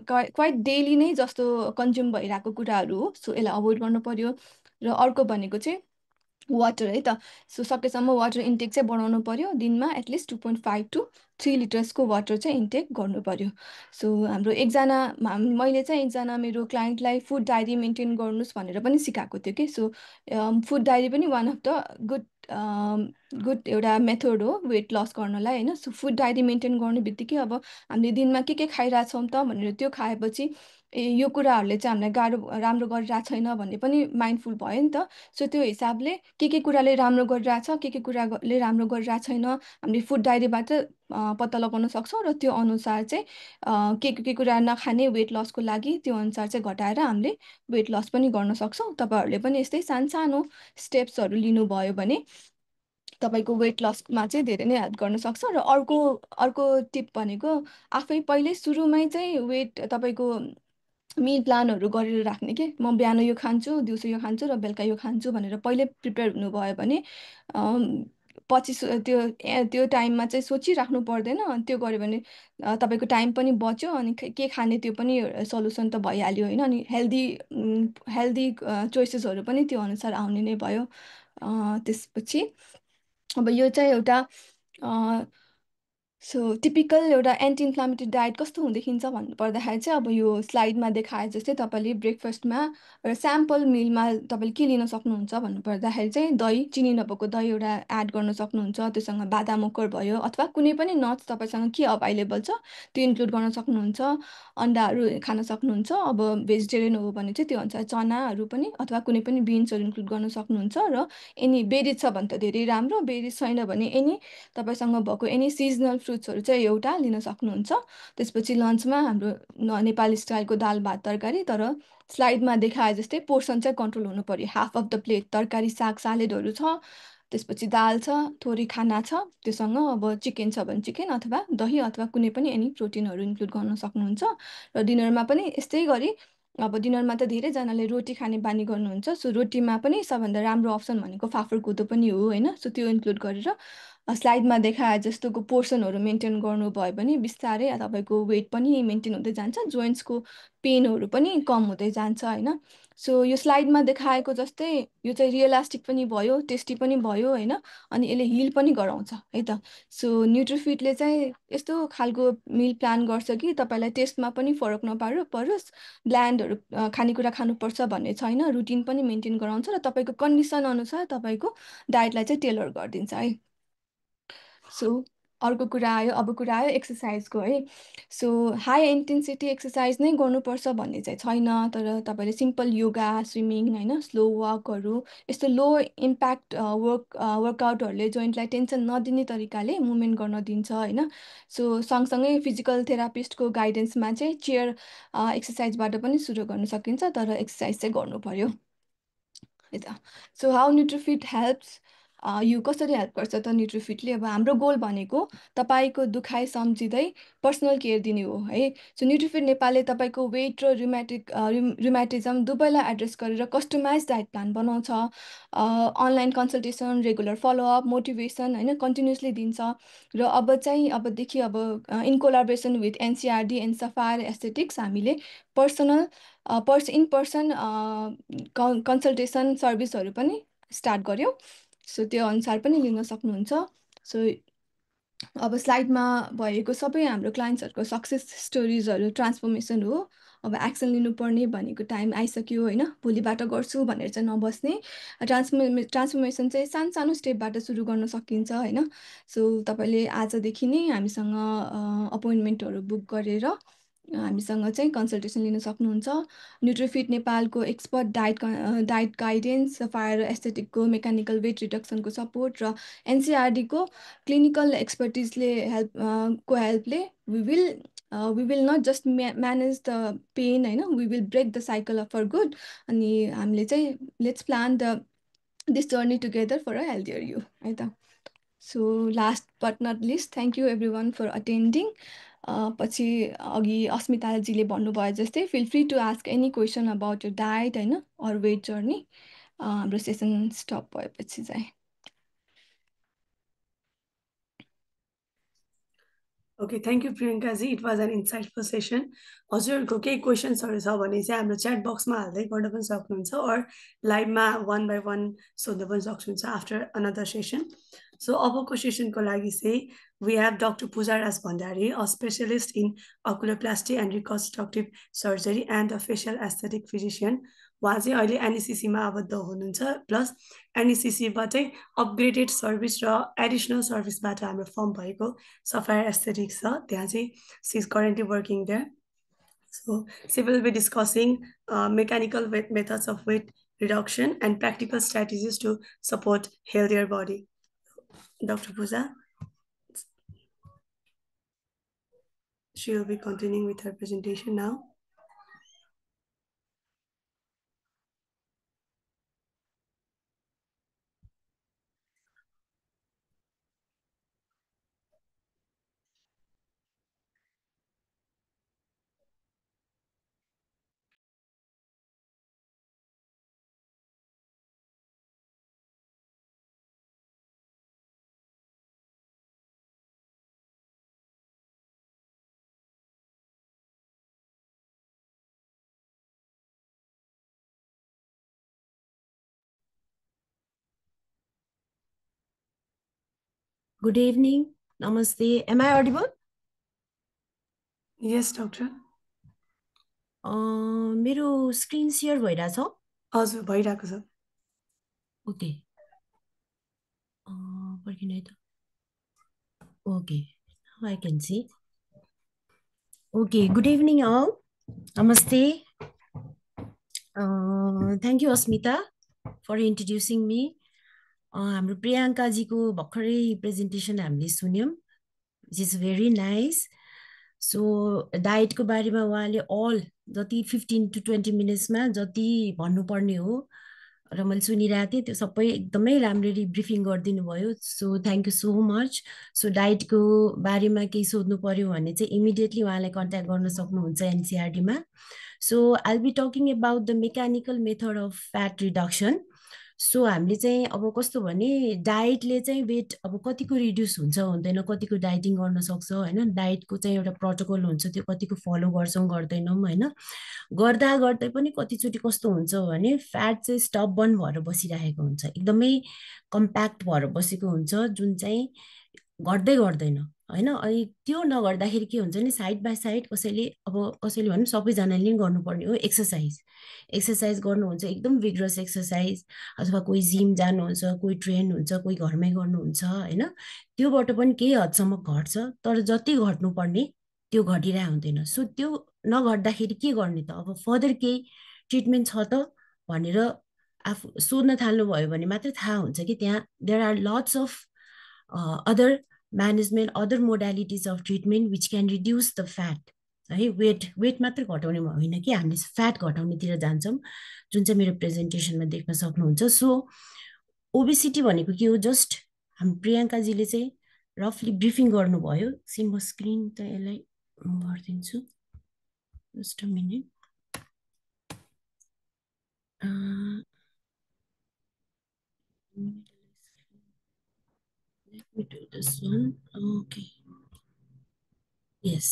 क्वाइट डेली नै जस्तो कन्ज्युम भइरहेको कुराहरू हो। सो यसलाई अभोइड गर्नु पर्यो। र अर्को भनेको चाहिँ वाटर है त। सो सकेसम्म वाटर इन्टेक चाहिँ बढाउनु पर्यो, दिनमा एटलिस्ट 2.5 to 3 लिटर्सको वाटर चाहिँ इन्टेक गर्नु पर्यो। सो हाम्रो मैले चाहिँ एकजना मेरो क्लाइन्टलाई फुड डायरी मेन्टेन गर्नुहोस् भनेर पनि सिकाएको थियो कि। सो फुड डायरी पनि वान अफ द गुड एउटा मेथड हो वेट लस गर्नलाई होइन। सो फुड डायरी मेन्टेन गर्ने बित्तिकै अब हामीले दिनमा के खाइरहेछौँ त भनेर त्यो खाएपछि यो कुराहरूले चाहिँ हामीलाई राम्रो गरिरहेको छैन भन्ने पनि माइन्डफुल भयो नि त। सो त्यो हिसाबले के कुराले राम्रो गरिरहेछ, के कुराले राम्रो गरिरहेको छैन, हामीले फुड डायरीबाट पत्ता लगाउन सक्छौँ। र त्यो अनुसार चाहिँ के कुरा नखाने वेट लसको लागि त्यो अनुसार चाहिँ घटाएर हामीले वेट लस पनि गर्न सक्छौँ। तपाईँहरूले पनि यस्तै सानो स्टेप्सहरू लिनुभयो भने तपाईँको वेट लसमा चाहिँ धेरै नै हेल्प गर्न सक्छ। र अर्को टिप भनेको आफै पहिल्यै सुरुमै चाहिँ वेट तपाईँको मिल प्लानहरू गरेर राख्ने के। म बिहान यो खान्छु, दिउँसो यो खान्छु र बेलुका यो खान्छु भनेर पहिल्यै प्रिपेयर हुनुभयो भने पछि त्यो टाइममा चाहिँ सोचिराख्नु पर्दैन। त्यो गऱ्यो भने तपाईँको टाइम पनि बच्यो, अनि के खाने त्यो पनि सल्युसन त भइहाल्यो होइन। अनि हेल्दी चोइसेसहरू पनि त्यो अनुसार आउने नै भयो। त्यसपछि अब यो चाहिँ एउटा सो टिपिकल एउटा एन्टी इन्फ्लामेटरी डाइट कस्तो हुँदेखिन्छ भन्नु पर्दाखेरि चाहिँ अब यो स्लाइडमा देखाए जस्तै तपाईँले ब्रेकफास्टमा एउटा स्याम्पल मिलमा तपाईँले के लिन सक्नुहुन्छ भन्नु पर्दाखेरि चाहिँ दही, चिनी नभएको दही एउटा एड गर्न सक्नुहुन्छ। त्योसँग बादाम ओकर भयो, अथवा कुनै पनि नट्स तपाईँसँग के अभाइलेबल छ त्यो इन्क्लुड गर्न सक्नुहुन्छ। अन्डाहरू खान सक्नुहुन्छ। अब भेजिटेरियन हो भने चाहिँ त्यो अनुसार चनाहरू पनि अथवा कुनै पनि बिन्सहरू इन्क्लुड गर्न सक्नुहुन्छ। र एनी बेरिज छ भने त धेरै राम्रो, बेरिज छैन भने तपाईँसँग भएको एनी सिजनल फ्रुट्सहरू चाहिँ एउटा लिन सक्नुहुन्छ। त्यसपछि लन्चमा हाम्रो नेपाली स्टाइलको दाल भात तरकारी, तर स्लाइडमा देखाए जस्तै पोर्सन चाहिँ कन्ट्रोल हुनु पर्यो। हाफ अफ द प्लेट तरकारी, साग, सालेडहरू छ, त्यसपछि दाल छ, थोरै खाना छ, त्योसँग अब चिकन छ भने चिकन अथवा दही अथवा कुनै पनि एनी प्रोटिनहरू इन्क्लुड गर्न सक्नुहुन्छ। र डिनरमा पनि यस्तै गरी अब डिनरमा त धेरैजनाले रोटी खाने बानी गर्नुहुन्छ। सो रोटीमा पनि सबभन्दा राम्रो अप्सन भनेको फाफर कोदो पनि हो होइन। सो त्यो इन्क्लुड गरेर स्लाइडमा देखाए जस्तोको पोर्सनहरू मेन्टेन गर्नुभयो भने बिस्तारै तपाईँको वेट पनि मेन्टेन हुँदै जान्छ, जोइन्ट्सको पेनहरू पनि कम हुँदै जान्छ होइन। सो यो स्लाइडमा देखाएको जस्तै यो चाहिँ रियलिस्टिक पनि भयो, टेस्टी पनि भयो होइन, अनि यसले हिल पनि गराउँछ है त। सो न्युट्रिफिटले चाहिँ यस्तो खालको मिल प्लान गर्छ कि तपाईँलाई टेस्टमा पनि फरक परोस्, ब्ल्यान्डहरू खानेकुरा खानुपर्छ भन्ने छैन, रुटिन पनि मेन्टेन गराउँछ र तपाईँको कन्डिसन अनुसार तपाईँको डाइटलाई चाहिँ टेलर गरिदिन्छ है। सो अर्को कुरा आयो, अब कुरा आयो एक्सर्साइजको है। सो हाई इन्टेन्सिटी एक्सर्साइज नै गर्नुपर्छ भन्ने चाहिँ छैन, तर तपाईँले सिम्पल योगा, स्विमिङ होइन, स्लो वाकहरू, यस्तो लो इम्प्याक्ट वर्कआउटहरूले जोइन्टलाई टेन्सन नदिने तरिकाले मुभमेन्ट गर्न दिन्छ होइन। सो सँगसँगै फिजिकल थेरापिस्टको गाइडेन्समा चाहिँ चेयर एक्सर्साइजबाट पनि सुरु गर्न सकिन्छ, तर एक्सर्साइज चाहिँ गर्नु पर्यो है त। सो हाउ न्युट्रिफिट हेल्प्स यो कसरी हेल्प गर्छ त न्युट्रिफिटले? अब हाम्रो गोल भनेको तपाईँको दुखाइ सम्झिँदै पर्सनल केयर दिने हो है। सो न्युट्रिफिट नेपालले तपाईँको वेट र रुमेटिजम दुवैलाई एड्रेस गरेर कस्टमाइज डाइट प्लान बनाउँछ। Online consultation, regular followup, motivation होइन कन्टिन्युसली दिन्छ। र अबदेखि in collaboration with NCRD and Sapphire Aesthetics हामीले इन पर्सन कन्सल्टेसन सर्भिसहरू पनि स्टार्ट गर्यौँ। सो त्यो अनुसार पनि लिन सक्नुहुन्छ। सो अब स्लाइडमा भएको सबै हाम्रो क्लाइन्ट्सहरूको सक्सेस स्टोरिजहरू ट्रान्सफर्मेसन हो। अब एक्सन लिनुपर्ने भनेको टाइम आइसक्यो होइन, भोलिबाट गर्छु भनेर चाहिँ नबस्ने। ट्रान्सफर्मेसन चाहिँ सानो सानो स्टेपबाट सुरु गर्न सकिन्छ होइन। सो तपाईँले आजदेखि नै हामीसँग अपोइन्टमेन्टहरू बुक गरेर हामीसँग चाहिँ कन्सल्टेसन लिन सक्नुहुन्छ। न्युट्रिफिट नेपालको एक्सपर्ट डाइट गाइडेन्स, सफायर एस्थेटिकको मेकानिकल वेट रिडक्सनको सपोर्ट र एनसिआरडीको क्लिनिकल एक्सपर्टिजले हेल्पले we will not just manage the pain होइन, we will break the cycle of for good. अनि हामीले चाहिँ let's plan this journey together for a healthier you है त। So last but not least, thank you everyone for attending. पछि अघि अस्मिताजीले भन्नुभयो जस्तै feel free to ask any question about your diet होइन अर वेट जर्नी हाम्रो session stop भएपछि चाहिँ। ओके, थ्याङ्क यू प्रियङ्काजी, it was an insightful session. हजुरहरूको केही क्वेसन्सहरू छ भने चाहिँ हाम्रो च्याट बक्समा हाल्दै गर्न पनि सक्नुहुन्छ, अर लाइभमा 1 by 1 सोध्न पनि सक्नुहुन्छ आफ्टर अनदर सेसन। सो अबको सेसनको लागि चाहिँ we have doctor Pooja Raj Bhandari, a specialist in oculoplasty and reconstructive surgery and a facial aesthetic physician. उहाँ चाहिँ अहिले एनइसिसीमा आबद्ध हुनुहुन्छ, प्लस एनइसिसीबाटै अपग्रेडेड सर्भिस र एडिसनल सर्भिसबाट हाम्रो फर्म भएको सफायर एस्थेटिक्स छ, त्यहाँ चाहिँ she is currently working there. So she will be discussing mechanical methods of weight reduction and practical strategies to support healthier body. Dr. Pooja, she will be continuing with her presentation now. Good evening. Namaste. Am I audible? Yes, doctor. मेरो screen share भइरहेछ? हजुर, भइरहेको छ। Okay, पर्खिनु है त। Okay, now I can see. Okay, good evening all. Namaste. Thank you Asmita for introducing me. हाम्रो प्रियङ्का जीको भर्खरै प्रेजेन्टेसन हामीले सुन्यौं, which is very nice. So डाइटको बारेमा उहाँले अल जति 15 to 20 मिनट्समा जति भन्नुपर्ने हो र मैले सुनिरहेको थिएँ त्यो सबै एकदमै राम्ररी ब्रिफिङ गरिदिनु भयो। So thank you so much. So डाइटको बारेमा केही सोध्नु पर्यो भने चाहिँ इमिडिएटली उहाँलाई कन्ट्याक्ट गर्न सक्नुहुन्छ एनसिआरडीमा। So I will be talking about the mechanical method of fat reduction. So हामीले चाहिँ अब कस्तो भने डाइटले चाहिँ वेट अब कतिको रिड्युस हुन्छ हुँदैन, कतिको डाइटिङ गर्न सक्छ होइन, डाइटको चाहिँ एउटा प्रोटोकल हुन्छ, त्यो कतिको फलो गर्छौँ गर्दैनौँ होइन। गर्दा गर्दै पनि कतिचोटि कस्तो हुन्छ भने फ्याट चाहिँ स्टबर्न भएर बसिरहेको हुन्छ, एकदमै कम्प्याक्ट भएर बसेको हुन्छ, जुन चाहिँ गर्दै गर्दैन होइन। अनि त्यो नगर्दाखेरि के हुन्छ नि, साइड बाई साइड कसैले भनौँ सबैजनाले नि गर्नुपर्ने हो एक्सर्साइज गर्नुहुन्छ, एकदम भिग्रस एक्सर्साइज, अथवा कोही जिम जानुहुन्छ, कोही ट्रेन हुन्छ, कोही घरमै गर्नुहुन्छ होइन। त्योबाट पनि केही हदसम्म घट्छ, तर जति घट्नुपर्ने त्यो घटिरहेको हुँदैन। सो त्यो नघट्दाखेरि के गर्ने त, अब फर्दर केही ट्रिटमेन्ट छ त भनेर आफू सोध्न थाल्नुभयो भने मात्रै थाहा हुन्छ कि त्यहाँ there are lots of other management, other modalities of treatment which can reduce the fat है। वेट मात्रै घटाउने होइन कि हामीले फ्याट घटाउनेतिर जान्छौँ, जुन चाहिँ मेरो प्रेजेन्टेसनमा देख्न सक्नुहुन्छ। सो ओबेसिटी भनेको के हो जस्ट हाम्रो प्रियङ्काजीले चाहिँ रफली ब्रिफिङ गर्नुभयो एकछिन म स्क्रिन त यसलाई गरिदिन्छु just a minute let me do this one okay yes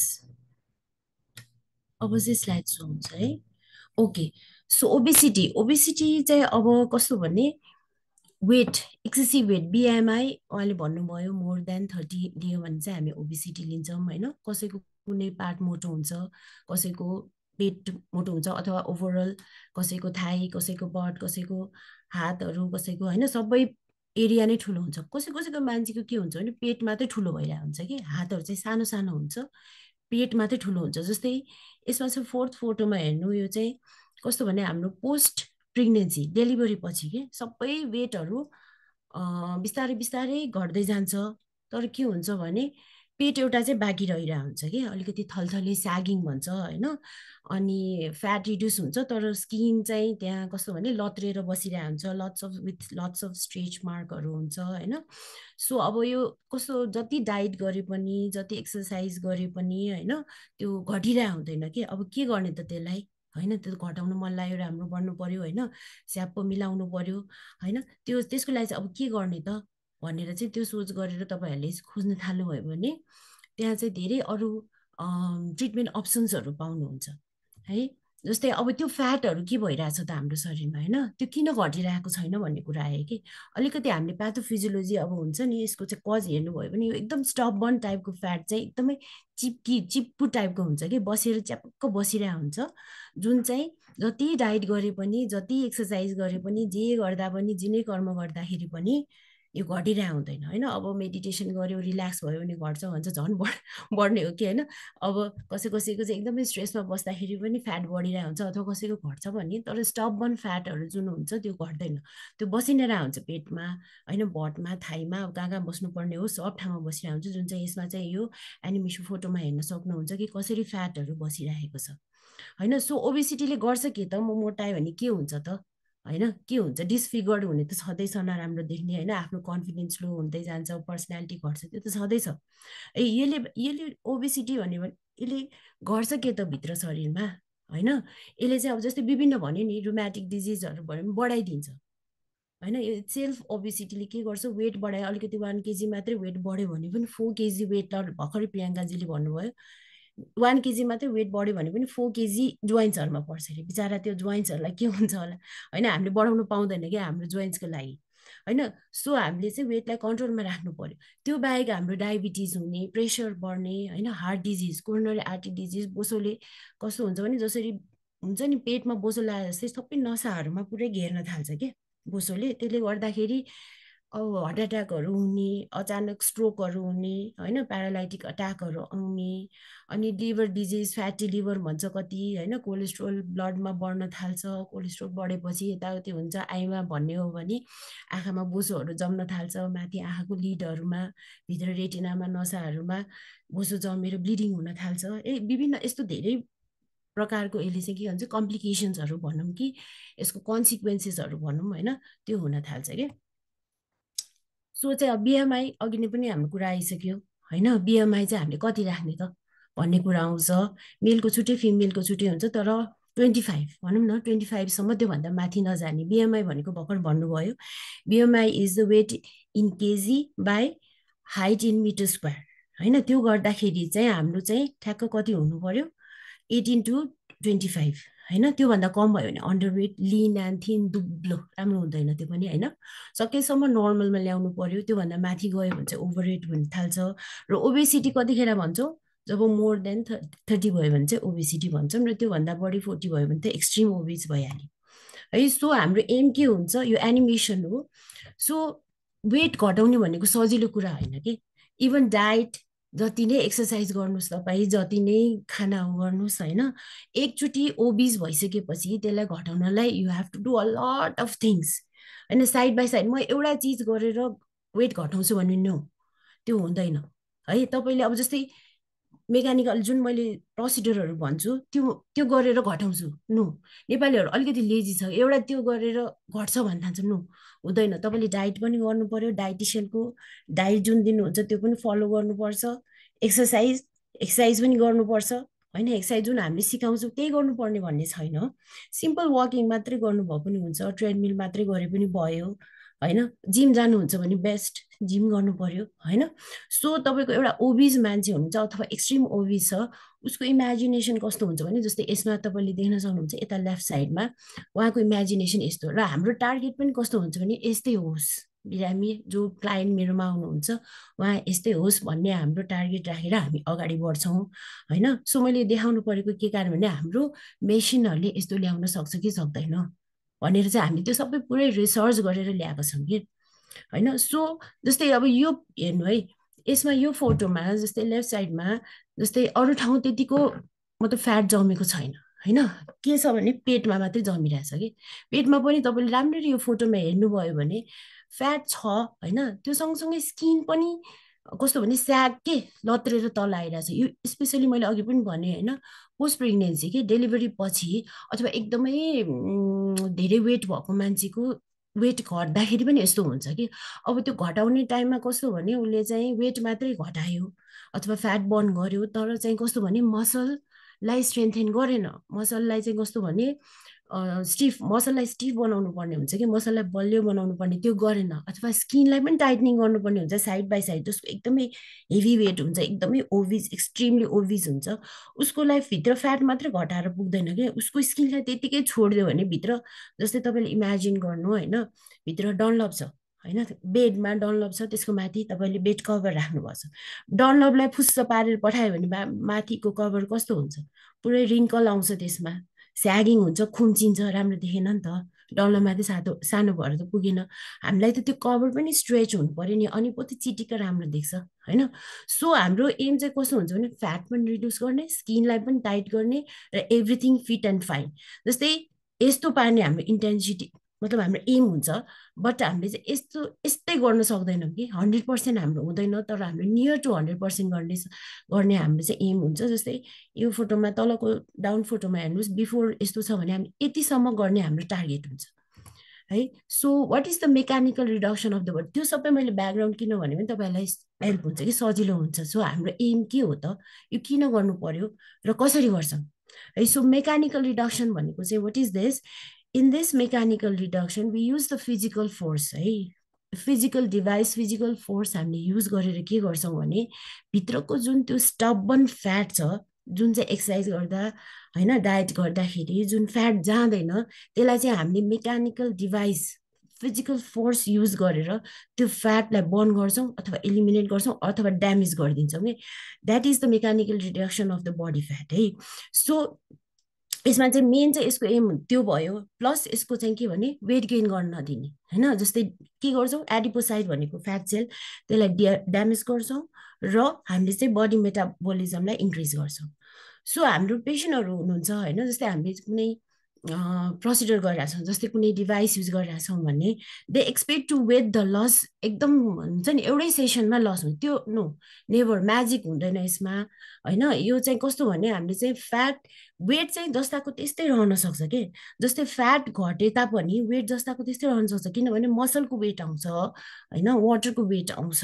अब चाहिँ स्लाइड सो हुन्छ है ओके सो ओबेसिटी चाहिँ अब कस्तो भने वेट एक्सेसिभ वेट बिएमआई उहाँले भन्नुभयो मोर देन 30 लियो भने चाहिँ हामी ओबेसिटी लिन्छौँ होइन कसैको कुनै पार्ट मोटो हुन्छ कसैको पेट मोटो हुन्छ अथवा ओभरअल कसैको थाई कसैको बट कसैको हातहरू कसैको होइन सबै एरिया नै ठुलो हुन्छ कसैको मान्छेको के हुन्छ भने पेट मात्रै ठुलो भइरहेको हुन्छ कि हातहरू चाहिँ सानो सानो हुन्छ पेट मात्रै ठुलो हुन्छ जस्तै यसमा चाहिँ 4th फोटोमा हेर्नु यो चाहिँ कस्तो भने हाम्रो पोस्ट प्रेग्नेन्सी डेलिभरी पछि के सबै वेटहरू बिस्तारै बिस्तारै घट्दै जान्छ तर के हुन्छ भने पेट एउटा चाहिँ बाँकी रहिरहेको हुन्छ कि अलिकति थलथले स्यागिङ भन्छ होइन अनि फ्याट रिड्युस हुन्छ तर स्किन चाहिँ त्यहाँ कस्तो भने लत्रेर बसिरहेको हुन्छ लट्स अफ स्ट्रेच मार्कहरू हुन्छ होइन सो अब यो कस्तो जति डाइट गरे पनि जति एक्सर्साइज गरे पनि होइन त्यो घटिरहेको हुँदैन कि अब के गर्ने त त्यसलाई होइन त्यो घटाउनु मन लाग्यो राम्रो बढ्नु पर्यो होइन स्याप मिलाउनु पर्यो होइन त्यसको लागि चाहिँ अब के गर्ने त भनेर चाहिँ त्यो सोच गरेर तपाईँहरूले खोज्न थाल्नुभयो भने त्यहाँ चाहिँ धेरै अरू ट्रिटमेन्ट अप्सन्सहरू पाउनुहुन्छ है जस्तै अब त्यो फ्याटहरू के भइरहेछ त हाम्रो शरीरमा होइन त्यो किन घटिरहेको छैन भन्ने कुरा आयो कि अलिकति हामीले प्याथोफिजियोलोजी अब हुन्छ नि यसको चाहिँ कज हेर्नुभयो भने यो एकदम स्टबर्न टाइपको फ्याट चाहिँ एकदमै चिप्पु टाइपको हुन्छ कि बसेर च्याप्प बसिरहेको हुन्छ जुन चाहिँ जति डाइट गरे पनि जति एक्सर्साइज गरे पनि जे गर्दा पनि जुनै कर्म गर्दाखेरि पनि यो घटिरहेको हुँदैन होइन अब मेडिटेसन गऱ्यो रिल्याक्स भयो भने घट्छ भन्छ झन् बढ्ने हो कि होइन अब कसैको चाहिँ एकदमै स्ट्रेसमा बस्दाखेरि पनि फ्याट बढिरहेको हुन्छ अथवा कसैको घट्छ भने तर स्टबर्न फ्याटहरू जुन हुन्छ त्यो घट्दैन त्यो बसि नै रहेको हुन्छ पेटमा होइन बटमा थाईमा अब कहाँ बस्नुपर्ने हो सब ठाउँमा बसिरहेको हुन्छ जुन चाहिँ यसमा चाहिँ यो एनिमेसन फोटोमा हेर्न सक्नुहुन्छ कि कसरी फ्याटहरू बसिरहेको छ होइन सो ओबेसिटीले गर्छ के त म मोटाएँ भने के हुन्छ त होइन के हुन्छ डिसफिगर्ड हुने त छँदैछ नराम्रो देख्ने होइन आफ्नो कन्फिडेन्स लो हुँदै जान्छ पर्सनालिटी घट्छ त्यो त छँदैछ यसले ओबेसिटी भन्यो भने यसले गर्छ के त भित्र शरीरमा होइन यसले चाहिँ अब जस्तै विभिन्न भन्यो नि रुमेटिक डिजिजहरू भयो भने बढाइदिन्छ होइन यो सेल्फ ओबेसिटीले के गर्छ वेट बढायो अलिकति 1 केजी मात्रै वेट बढ्यो भने पनि 4 केजी वेट भर्खरै प्रियङ्काजीले भन्नुभयो 1 केजी मात्रै वेट बढ्यो भने पनि 4 केजी जोइन्ट्सहरूमा पर्छ अरे बिचरा त्यो जोइन्ट्सहरूलाई के हुन्छ होला होइन हामीले बढाउनु पाउँदैन क्या हाम्रो जोइन्ट्सको लागि होइन सो हामीले चाहिँ वेटलाई कन्ट्रोलमा राख्नु पर्यो त्यो बाहेक हाम्रो डायबिटिज हुने प्रेसर बढ्ने होइन heart disease coronary artery disease बोसोले कस्तो हुन्छ भने जसरी हुन्छ नि पेटमा बोसो लगाए जस्तै सबै नसाहरूमा पुरै घेर्न थाल्छ क्या बोसोले त्यसले गर्दाखेरि अब हार्ट एट्याकहरू हुने अचानक स्ट्रोकहरू हुने होइन प्यारालाइटिक अट्याकहरू आउने अनि लिभर डिजिज फ्याटी लिभर भन्छ कति होइन कोलेस्ट्रोल ब्लडमा बढ्न थाल्छ कोलेस्ट्रोल बढेपछि यताउति हुन्छ आइमा भन्ने हो भने आँखामा बोसोहरू जम्न थाल्छ माथि आँखाको लिडहरूमा भित्र रेटिनामा नसाहरूमा बोसो जमेर ब्लिडिङ हुन थाल्छ विभिन्न यस्तो धेरै प्रकारको यसले चाहिँ के भन्छ कम्प्लिकेसन्सहरू भनौँ कि यसको कन्सिक्वेन्सेसहरू भनौँ होइन त्यो हुन थाल्छ क्या सो चाहिँ अब बिएमआई अघि नै पनि हाम्रो कुरा आइसक्यो होइन बिएमआई चाहिँ हामीले कति राख्ने त भन्ने कुरा आउँछ मेलको छुट्टै फिमेलको छुट्टै हुन्छ तर 25 भनौँ न 25सम्म त्योभन्दा माथि नजाने बिएमआई भनेको भर्खर भन्नुभयो BMI is the weight in KG by height in metre square होइन त्यो गर्दाखेरि चाहिँ हाम्रो चाहिँ ठ्याक्क कति हुनु पर्यो 18 to 25 होइन त्योभन्दा कम भयो भने अन्डरवेट लिन एन्ड थिन दुब्लो राम्रो हुँदैन त्यो पनि होइन सकेसम्म नर्मलमा ल्याउनु पर्यो त्योभन्दा माथि गयो भने चाहिँ ओभरवेट हुन थाल्छ र ओबेसिटी कतिखेर भन्छौँ जब मोर देन 30 भयो भने चाहिँ ओबेसिटी भन्छौँ र त्योभन्दा बढी 40 भयो भने त एक्सट्रिम ओबेस भइहाल्यो है सो हाम्रो एम के हुन्छ यो एनिमेसन हो सो वेट घटाउने भनेको सजिलो कुरा होइन कि इभन डाइट जति नै एक्सर्साइज गर्नुहोस् तपाईँ जति नै खाना गर्नुहोस् होइन एकचोटि ओबिज भइसकेपछि त्यसलाई घटाउनलाई you have to do a lot of things होइन साइड बाई साइड म एउटा चिज गरेर वेट घटाउँछु भन्ने नो त्यो हुँदैन है तपाईँले अब जस्तै मेकानिकल जुन मैले प्रोसिडरहरू भन्छु त्यो गरेर घटाउँछु, नो। नेपालीहरू अलिकति लेजी छ, एउटा त्यो गरेर घट्छ भन्न थाल्छ, नो, हुँदैन। तपाईँले डाइट पनि गर्नु पर्यो, डाइटिसियनको डाइट जुन दिनुहुन्छ त्यो पनि फलो गर्नुपर्छ। एक्सर्साइज पनि गर्नुपर्छ, होइन? एक्सर्साइज जुन हामीले सिकाउँछौँ त्यही गर्नुपर्ने भन्ने छैन। सिम्पल वाकिङ मात्रै गर्नुभयो पनि हुन्छ, ट्रेडमिल मात्रै गरे पनि भयो, होइन? जिम जानुहुन्छ भने बेस्ट, जिम गर्नु पर्यो, होइन? सो तपाईँको एउटा ओबिज मान्छे हुनुहुन्छ अथवा एक्सट्रिम ओबिज छ, उसको इमेजिनेसन कस्तो हुन्छ भने, जस्तै यसमा तपाईँले देख्न सक्नुहुन्छ यता लेफ्ट साइडमा उहाँको इमेजिनेसन यस्तो। र हाम्रो टार्गेट पनि कस्तो हुन्छ भने यस्तै होस्, बिरामी जो क्लाइन्ट मेरोमा आउनुहुन्छ उहाँ यस्तै होस् भन्ने हाम्रो टार्गेट राखेर हामी अगाडि बढ्छौँ, होइन? सो मैले देखाउनु परेको के कारण भने हाम्रो मेसिनहरूले यस्तो ल्याउन सक्छ कि सक्दैन भनेर चाहिँ हामीले त्यो सबै पुरै रिसर्च गरेर ल्याएको छौँ कि, होइन? सो जस्तै अब यो हेर्नु है, यसमा यो फोटोमा जस्तै लेफ्ट साइडमा जस्तै अरू ठाउँ त्यतिको मतलब फ्याट जमेको छैन, होइन? के छ भने पेटमा मात्रै जमिरहेछ कि। पेटमा पनि तपाईँले राम्ररी यो फोटोमा हेर्नुभयो भने फ्याट छ, होइन? त्यो सँगसँगै स्किन पनि कस्तो भने स्याग के लत्रेर तल आइरहेछ। यो स्पेसली मैले अघि पनि भने, होइन, पोस्ट प्रेग्नेन्सी कि डेलिभरी पछि अथवा एकदमै धेरै वेट भएको मान्छेको वेट घट्दाखेरि पनि यस्तो हुन्छ कि। अब त्यो घटाउने टाइममा कस्तो भने उसले चाहिँ वेट मात्रै घटायो अथवा फ्याट बर्न गर्यो, तर चाहिँ कस्तो भने मसललाई स्ट्रेन्थेन गरेन। मसललाई चाहिँ कस्तो भने मसललाई स्टिफ बनाउनु पर्ने हुन्छ कि, मसललाई बलियो बनाउनु पर्ने, त्यो गरेन। अथवा स्किनलाई पनि टाइटनिङ गर्नुपर्ने हुन्छ साइड बाई साइड, जसको एकदमै हेभी वेट हुन्छ, एकदमै ओभिज, एक्सट्रिमली ओभिज हुन्छ, उसको लाइफ भित्र फ्याट मात्रै घटाएर पुग्दैन कि, उसको स्किनलाई त्यतिकै छोडिदियो भने भित्र, जस्तै तपाईँले इमेजिन गर्नु, होइन, भित्र डनलप छ, होइन? बेडमा डनलप छ, त्यसको माथि तपाईँले बेड कभर राख्नुभएको छ। डनलपलाई फुस्स पारेर पठायो भने माथिको कभर कस्तो हुन्छ? पुरै रिङ्कल आउँछ, त्यसमा स्यागिङ हुन्छ, खुम्चिन्छ, राम्रो देखेन नि त। डनलप माथि सानो भएर त पुगेन। हामीलाई त त्यो कभर पनि स्ट्रेच हुनु पर्यो नि, अनि पो त्यो चिटिक्क राम्रो देख्छ, होइन? सो हाम्रो एम चाहिँ कस्तो हुन्छ भने फ्याट पनि रिड्युस गर्ने, स्किनलाई पनि टाइट गर्ने, र एभ्रिथिङ फिट एन्ड फाइन। जस्तै यस्तो पार्ने हाम्रो इन्टेन्सिटी मतलब हाम्रो एम हुन्छ, बट हामीले चाहिँ यस्तै गर्न सक्दैनौँ कि 100% हाम्रो हुँदैन, तर हाम्रो नियर टु 100% गर्ने हाम्रो चाहिँ एम हुन्छ। जस्तै यो फोटोमा तलको डाउन फोटोमा हेर्नुहोस्, बिफोर यस्तो छ भने हामी यतिसम्म गर्ने हाम्रो टार्गेट हुन्छ है। So what is the mechanical reduction of the body, त्यो सबै मैले ब्याकग्राउन्ड किन भने पनि तपाईँलाई हेल्प हुन्छ कि, सजिलो हुन्छ। सो हाम्रो एम के हो त, यो किन गर्नु पर्यो र कसरी गर्छौँ है। सो मेकानिकल रिडक्सन भनेको चाहिँ what is this, in this mechanical reduction we use the physical force है, फिजिकल डिभाइस, फिजिकल फोर्स हामीले युज गरेर के गर्छौँ भने भित्रको जुन त्यो स्टबन फ्याट छ, जुन चाहिँ एक्सर्साइज गर्दा, होइन, डाइट गर्दाखेरि जुन फ्याट जाँदैन, त्यसलाई चाहिँ हामीले mechanical device, physical force use गरेर त्यो फ्याटलाई बर्न गर्छौँ अथवा एलिमिनेट गर्छौँ अथवा ड्यामेज गरिदिन्छौँ कि, that is the mechanical reduction of the body fat है। सो यसमा चाहिँ मेन चाहिँ यसको एम त्यो भयो, प्लस यसको चाहिँ के भने वेट गेन गर्न नदिने, होइन? जस्तै के गर्छौँ, एडिपोसाइट भनेको फ्याट सेल, त्यसलाई ड्यामेज गर्छौँ र हामीले चाहिँ बडी मेटाबोलिजमलाई इन्क्रिज गर्छौँ। सो हाम्रो पेसेन्टहरू हुनुहुन्छ, होइन, जस्तै हामीले कुनै प्रोसिडर गरिरहेछौँ, जस्तै कुनै डिभाइस युज गरिरहेछौँ भने they expect to weight the loss एकदम हुन्छ नि एउटै सेसनमा लस हुन्छ, त्यो नो, नेभर, म्याजिक हुँदैन यसमा, होइन? यो चाहिँ कस्तो भने हामीले चाहिँ फ्याट वेट चाहिँ जस्ताको त्यस्तै रहन सक्छ कि, जस्तै फ्याट घटे तापनि वेट जस्ताको त्यस्तै रहन सक्छ, किनभने मसलको वेट आउँछ, होइन, वाटरको वेट आउँछ।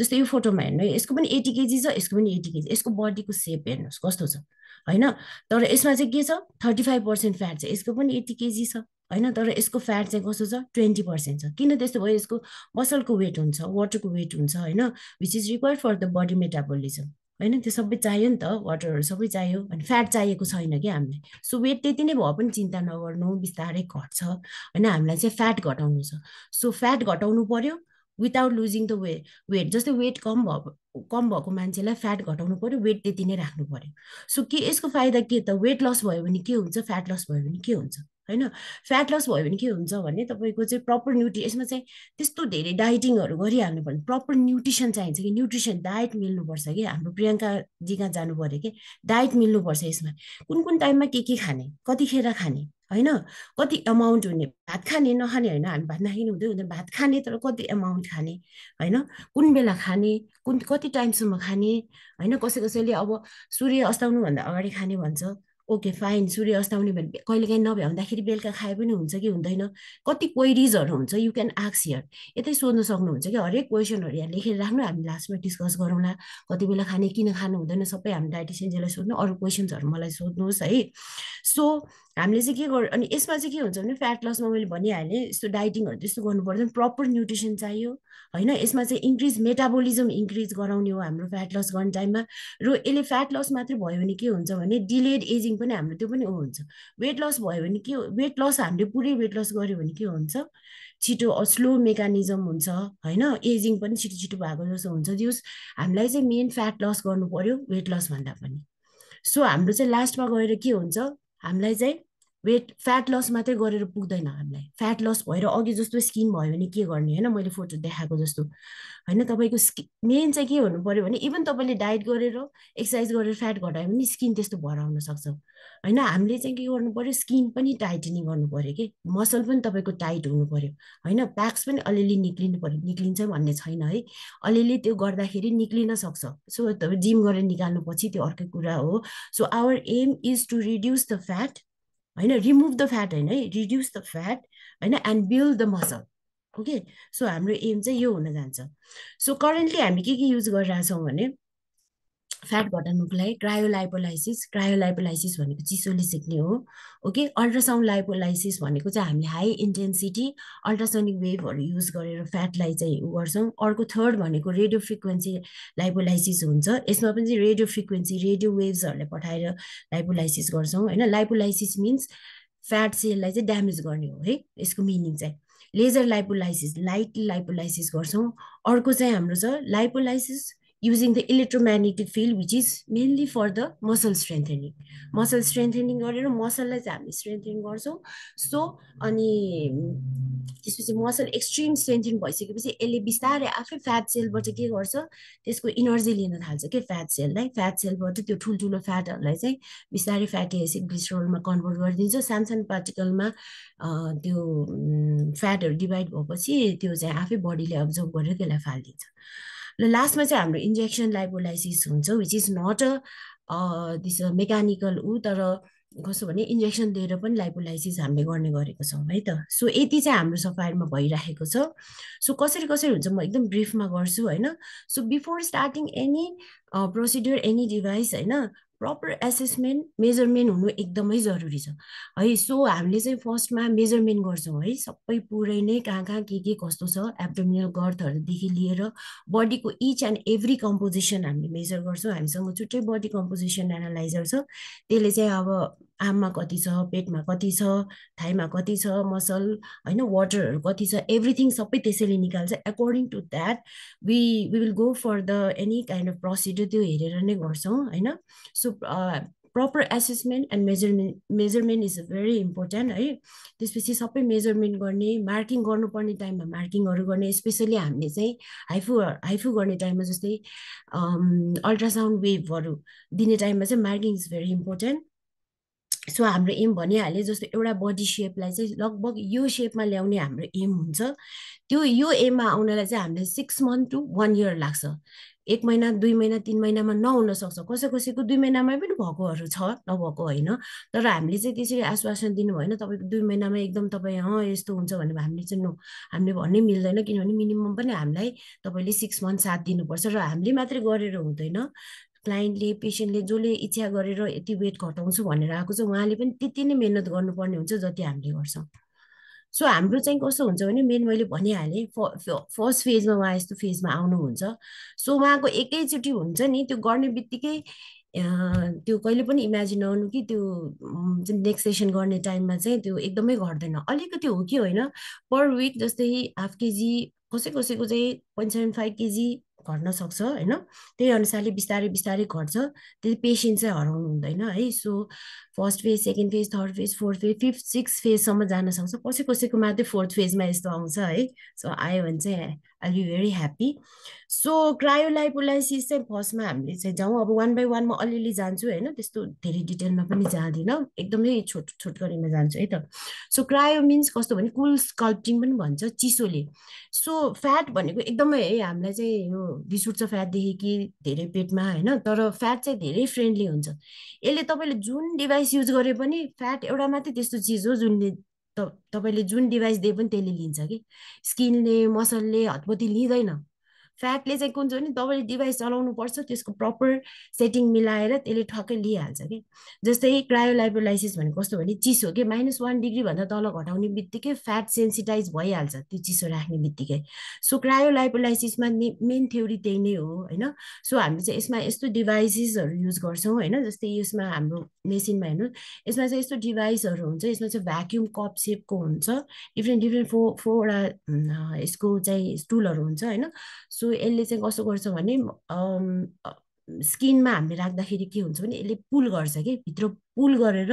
जस्तै यो फोटोमा हेर्नु, यसको पनि 80 केजी छ, यसको पनि 80 केजी, यसको बडीको सेप हेर्नुहोस् कस्तो छ, होइन? तर यसमा चाहिँ के छ, 35% फ्याट छ, यसको पनि 80 केजी छ, होइन? तर यसको फ्याट चाहिँ कस्तो छ, 20% छ। किन त्यस्तो भयो? यसको मसलको वेट हुन्छ, वाटरको वेट हुन्छ, होइन, which is required for the body metabolism, होइन? त्यो सबै चाहियो नि त, वाटरहरू सबै चाहियो, अनि फ्याट चाहिएको छैन कि हामीलाई। सो वेट त्यति नै भयो पनि चिन्ता नगर्नु, बिस्तारै घट्छ, होइन? हामीलाई चाहिँ फ्याट घटाउनु छ। सो फ्याट घटाउनु पर्यो विदाउट लुजिङ द वेट। जस्तै वेट कम भएको मान्छेलाई फ्याट घटाउनु पर्यो, वेट त्यति नै राख्नु पर्यो। सो के यसको फाइदा के त, वेट लस भयो भने के हुन्छ, फ्याट लस भयो भने के हुन्छ, होइन फ्याट लस भयो भने के हुन्छ भने तपाईँको चाहिँ प्रपर यसमा चाहिँ त्यस्तो धेरै डाइटिङहरू गरिहाल्नु पर्ने प्रपर न्युट्रिसन चाहिन्छ कि न्युट्रिसन डायट मिल्नुपर्छ कि हाम्रो प्रियङ्काजी कहाँ जानु पऱ्यो कि डायट मिल्नुपर्छ यसमा कुन कुन टाइममा के खाने कतिखेर खाने होइन कति अमाउन्ट हुने भात खाने नखाने होइन हामी भात नखाने हुँदैन भात खाने तर कति अमाउन्ट खाने होइन कुन बेला खाने कति टाइमसम्म खाने होइन कसैले अब सूर्य अस्ताउनुभन्दा अगाडि खाने भन्छ ओके फाइन सूर्य अस्ताउने भने कहिलेकाहीँ नभ्याउँदाखेरि बेलुका खाए पनि हुन्छ कि हुँदैन कति क्वेरिजहरू हुन्छ यु क्यान आस्क हियर यतै सोध्न सक्नुहुन्छ कि हरेक क्वेसनहरू यहाँ लेखेर राख्नु हामी लास्टमा डिस्कस गरौँला कति बेला खाने किन खानु हुँदैन सबै हामी डाइटिसियनजीलाई सोध्नु अरू क्वेसन्सहरू मलाई सोध्नुहोस् है सो हामीले चाहिँ के गर् अनि यसमा चाहिँ के हुन्छ भने फ्याट लसमा मैले भनिहालेँ यस्तो डाइटिङहरू त्यस्तो गर्नु पर्दैन प्रपर न्युट्रिसन चाहियो होइन यसमा चाहिँ इन्क्रिज मेटाबोलिजम इन्क्रिज गराउने हो हाम्रो फ्याट लस गर्ने टाइममा र यसले फ्याट लस मात्रै भयो भने के हुन्छ भने डिलेड एजिङ पनि हाम्रो त्यो पनि हुन्छ वेट लस भयो भने के वेट लस हामीले पुरै वेट लस गर्यो भने के हुन्छ छिटो स्लो मेकानिजम हुन्छ होइन एजिङ पनि छिटो छिटो भएको जस्तो हुन्छ जस हामीलाई चाहिँ मेन फ्याट लस गर्नु पर्यो वेट लस भन्दा पनि सो हाम्रो चाहिँ लास्टमा गएर के हुन्छ हामीलाई चाहिँ फ्याट लस मात्रै गरेर पुग्दैन हामीलाई फ्याट लस भएर अघि जस्तो स्किन भयो भने के गर्ने होइन मैले फोटो देखाएको जस्तो होइन तपाईँको मेन चाहिँ के हुनु पर्यो भने इभन तपाईँले डाइट गरेर एक्सर्साइज गरेर फ्याट घटायो भने स्किन त्यस्तो भएर आउन सक्छ होइन हामीले चाहिँ के गर्नु पर्यो स्किन पनि टाइटनिङ गर्नु पर्यो कि मसल पनि तपाईँको टाइट हुनु पर्यो होइन प्याक्स पनि अलिअलि निक्लिनु पर्यो निक्लिन्छ भन्ने छैन है अलिअलि त्यो गर्दाखेरि निक्लिन सक्छ सो तपाईँ जिम गरेर निकाल्नु पछि त्यो अर्कै कुरा हो so our aim is to reduce the fat होइन रिमुभ द फ्याट होइन है रिड्युस द फ्याट होइन and build the muscle okay so हाम्रो एम चाहिँ यो हुन जान्छ सो करेन्टली हामी के युज गरिरहेछौँ भने फ्याट घटाउनुको लागि क्रायोलाइपोलाइसिस भनेको चिसोले सेक्ने हो ओके अल्ट्रासाउन्ड लाइपोलाइसिस भनेको चाहिँ हामीले हाई इन्टेन्सिटी अल्ट्रासोनिक वेभहरू युज गरेर फ्याटलाई चाहिँ उ गर्छौँ अर्को थर्ड भनेको रेडियो फ्रिक्वेन्सी लाइपोलाइसिस हुन्छ यसमा पनि चाहिँ रेडियो फ्रिक्वेन्सी रेडियो वेभ्सहरूलाई पठाएर लाइपोलाइसिस गर्छौँ होइन लाइपोलाइसिस मिन्स फ्याट सेललाई चाहिँ ड्यामेज गर्ने हो है यसको मिनिङ चाहिँ लेजर लाइपोलाइसिस लाइट लाइपोलाइसिस गर्छौँ अर्को चाहिँ हाम्रो छ lipolysis using the electromagnetic field which is mainly for the muscle strengthening गरेर मसललाई चाहिँ हामीले स्ट्रेन्थेन गर्छौँ सो अनि त्यसपछि मसल एक्सट्रिम स्ट्रेन्थेन भइसकेपछि यसले बिस्तारै आफै फ्याट सेलबाट के गर्छ त्यसको इनर्जी लिन थाल्छ कि फ्याट सेलबाट त्यो ठुल्ठुलो फ्याटहरूलाई चाहिँ बिस्तारै फ्याटी एसिड ग्लिसरलमा कन्भर्ट गरिदिन्छ सानो पार्टिकलमा त्यो फ्याटहरू डिभाइड भएपछि त्यो चाहिँ आफै बडीले अब्जर्भ गरेर त्यसलाई फालिदिन्छ र लास्टमा चाहिँ हाम्रो इन्जेक्सन लाइपोलाइसिस हुन्छ which is not this mechanical तर कस्तो भने इन्जेक्सन दिएर पनि लाइपोलाइसिस हामीले गर्ने गरेको छौँ है त सो यति चाहिँ हाम्रो सफाइमा भइरहेको छ सो कसरी हुन्छ म एकदम ब्रिफमा गर्छु होइन so before starting any procedure any device होइन प्रपर एसेसमेन्ट मेजरमेन्ट हुनु एकदमै जरुरी छ है सो हामीले चाहिँ फर्स्टमा मेजरमेन्ट गर्छौँ है सबै पुरै नै कहाँ के कस्तो छ एब्डोमिनल गर्थहरूदेखि लिएर बडीको इच एन्ड एभ्री कम्पोजिसन हामीले मेजर गर्छौँ हामीसँग छुट्टै बडी कम्पोजिसन एनालाइजर छ त्यसले चाहिँ अब आममा कति छ पेटमा कति छ थाइमा कति छ मसल होइन वाटरहरू कति छ एभ्रिथिङ सबै त्यसैले निकाल्छ according to that we will go for the any kind of procedure त्यो हेरेर नै गर्छौँ होइन so proper assessment and measurement is very important है त्यसपछि सबै मेजरमेन्ट गर्ने मार्किङ गर्नुपर्ने टाइममा मार्किङहरू गर्ने स्पेसली हामीले चाहिँ हाइफु गर्ने टाइममा जस्तै अल्ट्रासाउन्ड वेभहरू दिने टाइममा चाहिँ marking is very important so हाम्रो एम भनिहालेँ जस्तो एउटा बडी सेपलाई चाहिँ लगभग यो सेपमा ल्याउने हाम्रो एम हुन्छ त्यो यो एममा आउनलाई चाहिँ हामीलाई 6 months to 1 year लाग्छ 1 महिना 2 महिना 3 महिनामा नहुन सक्छ कसैको 2 महिनामै पनि भएकोहरू छ नभएको होइन तर हामीले चाहिँ त्यसरी आश्वासन दिनु भएन तपाईँको 2 महिनामा एकदम तपाईँ यस्तो हुन्छ भने हामीले चाहिँ नो हामीले भन्नै मिल्दैन किनभने मिनिमम पनि हामीलाई तपाईँले 6 months साथ दिनुपर्छ र हामीले मात्रै गरेर हुँदैन क्लाइन्टले पेसेन्टले जसले इच्छा गरेर यति वेट घटाउँछु भनेर आएको छ उहाँले पनि त्यति नै मेहनत गर्नुपर्ने हुन्छ जति हामीले गर्छौँ सो हाम्रो चाहिँ कस्तो हुन्छ भने मेन मैले भनिहालेँ फर्स्ट फेजमा उहाँ यस्तो फेजमा आउनुहुन्छ सो उहाँको एकैचोटि हुन्छ नि त्यो गर्ने बित्तिकै त्यो कहिले पनि इमेजिन गर्नु कि त्यो नेक्स्ट सेसन गर्ने टाइममा चाहिँ त्यो एकदमै घट्दैन अलिकति हो कि होइन पर विक जस्तै हाफ केजी कसैको चाहिँ 0.75 kg घट्न सक्छ हैन त्यही अनुसारले बिस्तारै बिस्तारै घट्छ त्यही पेशेन्स चाहिँ हराउनु हुँदैन है so first phase second phase third phase fourth phase fifth six फेजसम्म जान सक्छ कसैको मात्रै फोर्थ फेजमा यस्तो आउँछ है सो आयो भने चाहिँ I be very happy so cryolipolysis चाहिँ फर्स्टमा हामीले चाहिँ जाउँ अब वान बाई वान म अलिअलि जान्छु होइन त्यस्तो धेरै डिटेलमा पनि जाँदिनँ एकदमै छोटकरीमा जान्छु है त सो क्रायो मिन्स कस्तो भने कुल स्कल्पटिङ पनि भन्छ चिसोले सो फ्याट भनेको एकदमै है हामीलाई चाहिँ यो रिस उठ्छ फ्याटदेखि कि धेरै पेटमा होइन तर फ्याट चाहिँ धेरै फ्रेन्डली हुन्छ यसले तपाईँले जुन डिभाइस युज गरे पनि फ्याट एउटा मात्रै त्यस्तो चिज हो जुनले तपाईँले जुन डिभाइस दिए पनि त्यसले लिन्छ कि स्किनले मसलले हतपत्ती लिँदैन फ्याटले चाहिँ कुन चाहिँ भने तपाईँले डिभाइस चलाउनु पर्छ त्यसको प्रपर सेटिङ मिलाएर त्यसले ठक्कै लिइहाल्छ कि जस्तै क्रायोलाइपोलाइसिस भनेको कस्तो भने चिसो के -1 डिग्रीभन्दा तल घटाउने बित्तिकै फ्याट सेन्सिटाइज भइहाल्छ त्यो चिसो राख्ने बित्तिकै सो क्रायोलाइपोलाइसिसमा मेन थ्योरी त्यही नै हो होइन सो हामीले चाहिँ यसमा यस्तो डिभाइसेसहरू युज गर्छौँ होइन जस्तै यसमा हाम्रो मेसिनमा हेर्नु यसमा चाहिँ यस्तो डिभाइसहरू हुन्छ यसमा चाहिँ भ्याक्युम कप सेपको हुन्छ डिफ्रेन्ट डिफ्रेन्ट फोरवटा यसको चाहिँ स्टुलहरू हुन्छ होइन सो यसले चाहिँ कसो गर्छ भने स्किनमा हामीले राख्दाखेरि के हुन्छ भने यसले पुल गर्छ कि भित्र पुल गरेर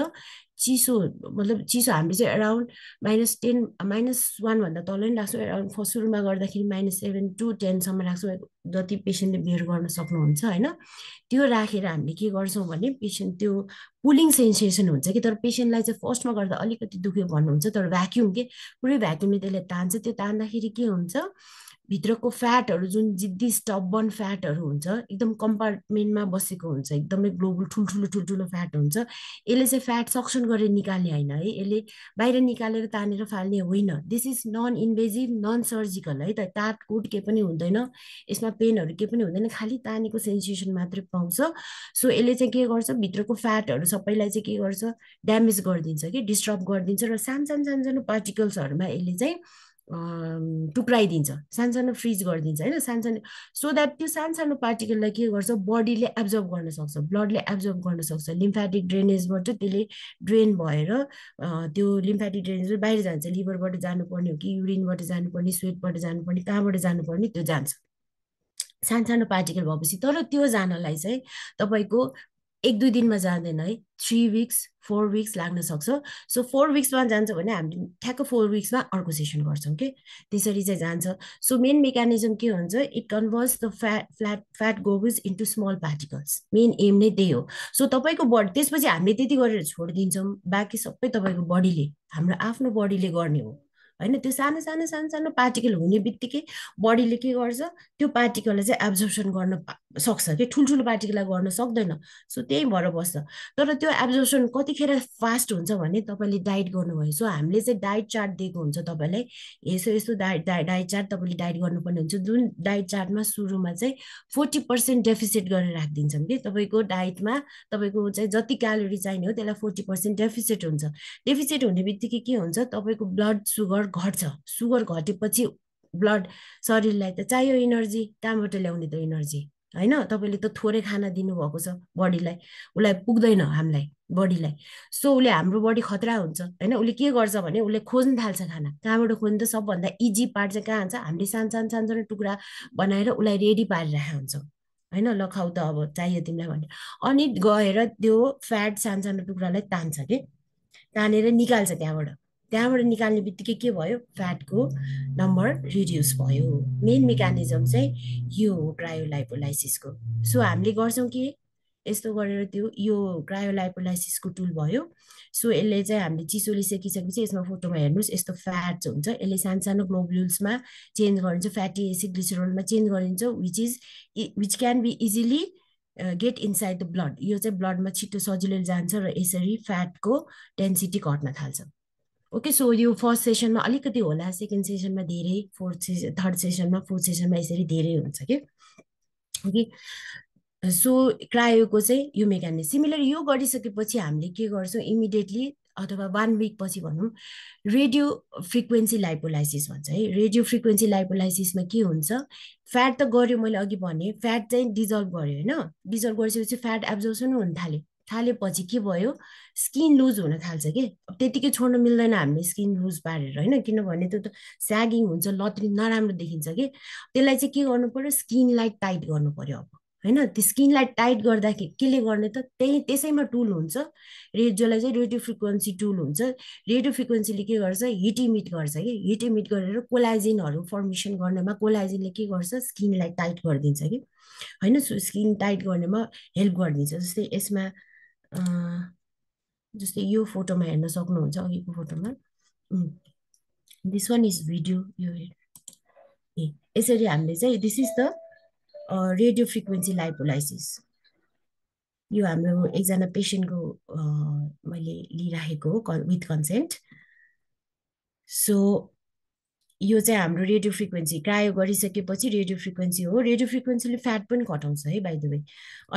चिसो मतलब चिसो हामीले चाहिँ अराउन्ड -10 -1 भन्दा तल नै राख्छौँ अराउन्ड सुरुमा गर्दाखेरि -7 to 10 सम्म राख्छौँ जति पेसेन्टले बेयर गर्न सक्नुहुन्छ होइन त्यो राखेर हामीले के गर्छौँ भने पेसेन्ट त्यो पुलिङ सेन्सेसन हुन्छ कि तर पेसेन्टलाई चाहिँ फर्स्टमा गर्दा अलिकति दुख्यो भन्नुहुन्छ तर भ्याक्युम के पुरै भ्याक्युमले त्यसले तान्छ त्यो तान्दाखेरि के हुन्छ भित्रको फ्याटहरू जुन जिद्दी स्टबन फ्याटहरू हुन्छ एकदम कम्पार्टमेन्टमा बसेको हुन्छ एकदमै ग्लोबल ठुल्ठुलो फ्याट हुन्छ यसले चाहिँ फ्याट सक्सन गरेर निकाल्ने होइन है यसले बाहिर निकालेर तानेर फाल्ने होइन this is non invasive non surgical है त काटकुट के पनि हुँदैन यसमा पेनहरू के पनि हुँदैन खालि तानेको सेन्सेसन मात्रै पाउँछ सो यसले चाहिँ के गर्छ भित्रको फ्याटहरू सबैलाई चाहिँ के गर्छ ड्यामेज गरिदिन्छ कि डिस्टर्ब गरिदिन्छ र सानो पार्टिकल्सहरूमा यसले चाहिँ टुक्राइदिन्छ सानो फ्रिज गरिदिन्छ होइन सानो सो द्याट त्यो सानो पार्टिकललाई के गर्छ बडीले एब्जर्ब गर्न सक्छ ब्लडले एब्जर्ब गर्न सक्छ लिम्फेटिक ड्रेनेजबाट त्यसले ड्रेन भएर त्यो लिम्फेटिक ड्रेनेज बाहिर जान्छ लिभरबाट जानुपर्ने हो कि युरिनबाट जानुपर्ने स्वेटबाट जानुपर्ने कहाँबाट जानुपर्ने त्यो जान्छ सानो पार्टिकल भएपछि तर त्यो जानलाई चाहिँ तपाईँको 1-2 दिनमा जाँदैन है 3 weeks 4 weeks लाग्न सक्छ सो 4 weeksमा जान्छ भने हामीले ठ्याक्क 4 weeksमा अर्को सेसन गर्छौँ कि त्यसरी चाहिँ जान्छ सो मेन मेकानिजम के हुन्छ it converts the fat goes into small particles main am नै त्यही हो सो तपाईँको बडी त्यसपछि हामीले त्यति गरेर छोडिदिन्छौँ बाँकी सबै तपाईँको बडीले हाम्रो आफ्नो बडीले गर्ने हो होइन त्यो सानो पार्टिकल हुने बित्तिकै बडीले के गर्छ त्यो पार्टिकललाई चाहिँ एब्जर्प्सन गर्न सक्छ कि ठुल्ठुलो पार्टिकललाई गर्न सक्दैन सो त्यही भएर बस्छ तर त्यो एब्जर्प्सन कतिखेर फास्ट हुन्छ भने तपाईँले डाइट गर्नुभयो सो हामीले चाहिँ डाइट चार्ट दिएको हुन्छ तपाईँलाई यस्तो डाइट चार्ट तपाईँले डाइट गर्नुपर्ने हुन्छ जुन डाइट चार्टमा सुरुमा चाहिँ 40% डेफिसिट गरेर राखिदिन्छौँ कि तपाईँको डाइटमा तपाईँको चाहिँ जति क्यालोरी चाहिने हो त्यसलाई 40% डेफिसिट हुन्छ डेफिसिट हुने बित्तिकै के हुन्छ तपाईँको ब्लड सुगर घट्छ सुगर घटेपछि ब्लड शरीरलाई त चाहियो इनर्जी कहाँबाट ल्याउने त इनर्जी होइन तपाईँले त थोरै खाना दिनुभएको छ बडीलाई उसलाई पुग्दैन हामीलाई बडीलाई सो उसले हाम्रो बडी खतरा हुन्छ होइन उसले के गर्छ भने उसले खोज्न थाल्छ खाना कहाँबाट खोज्नु त सबभन्दा इजी पार्ट चाहिँ कहाँ हुन्छ हामीले सानो टुक्रा बनाएर उसलाई रेडी पारिरहेको हुन्छ होइन ल खाउ त अब चाहियो तिमीलाई भने अनि गएर त्यो फ्याट सानो टुक्रालाई तान्छ कि तानेर निकाल्छ त्यहाँबाट निकाल्ने बित्तिकै के भयो फ्याटको नम्बर रिड्युस भयो मेन मेकानिजम चाहिँ यो हो क्रायोलाइपोलाइसिसको सो हामीले गर्छौँ कि यस्तो गरेर त्यो यो क्रायोलाइपोलाइसिसको टुल भयो सो यसले चाहिँ हामीले चिसोले सेकिसकेपछि यसमा फोटोमा हेर्नुहोस् यस्तो फ्याट्स हुन्छ यसले सानो ग्लोबुल्समा चेन्ज गरिन्छ फ्याटी एसिड ग्लिसरलमा चेन्ज गरिन्छ which can be easily get inside the blood यो चाहिँ ब्लडमा छिटो सजिलै जान्छ र यसरी फ्याटको डेन्सिटी घट्न थाल्छ ओके सो यो फर्स्ट सेसनमा अलिकति होला सेकेन्ड सेसनमा धेरै थर्ड सेसनमा फोर्थ सेसनमा यसरी धेरै हुन्छ कि ओके सो क्रायोको चाहिँ यो मेकानिजम सिमिलर यो गरिसकेपछि हामीले के गर्छौँ इमिडिएटली अथवा 1 week पछि भनौँ रेडियो फ्रिक्वेन्सी लाइपोलाइसिस भन्छ है रेडियो फ्रिक्वेन्सी लाइपोलाइसिसमा के हुन्छ फ्याट त गऱ्यो मैले अघि भने फ्याट चाहिँ डिजल्भ गर्यो होइन डिजल्भ गरिसकेपछि फ्याट एब्जर्प्सन हुन थाल्यो थालेपछि के भयो स्किन लुज हुन थाल्छ कि त्यतिकै छोड्न मिल्दैन हामीले स्किन लुज पारेर होइन किनभने त्यो त स्यागिङ हुन्छ लत्रिन नराम्रो देखिन्छ कि त्यसलाई चाहिँ के गर्नु पर्यो स्किनलाई टाइट गर्नु पर्यो अब होइन त्यो स्किनलाई टाइट गर्दाखेरि केले गर्ने त त्यसैमा टुल हुन्छ जसलाई चाहिँ रेडियो फ्रिक्वेन्सी टुल हुन्छ रेडियो फ्रिक्वेन्सीले के गर्छ हिट इमिट गर्छ कि हिट इमिट गरेर कोलाजिनहरू फर्मेसन गर्नेमा कोलाजिनले के गर्छ स्किनलाई टाइट गरिदिन्छ कि होइन स्किन टाइट गर्नेमा हेल्प गरिदिन्छ जस्तै यसमा जस्तै यो फोटोमा हेर्न सक्नुहुन्छ अघिको फोटोमा दिस वान इज भिडियो यो यसरी हामीले चाहिँ this is the radio frequency lipolysis यो हाम्रो एकजना पेसेन्टको मैले लिइराखेको हो विथ कन्सेन्ट सो यो चाहिँ हाम्रो रेडियो फ्रिक्वेन्सी क्रायो गरिसकेपछि रेडियो फ्रिक्वेन्सी हो रेडियो फ्रिक्वेन्सीले फ्याट पनि घटाउँछ है बाइ द वे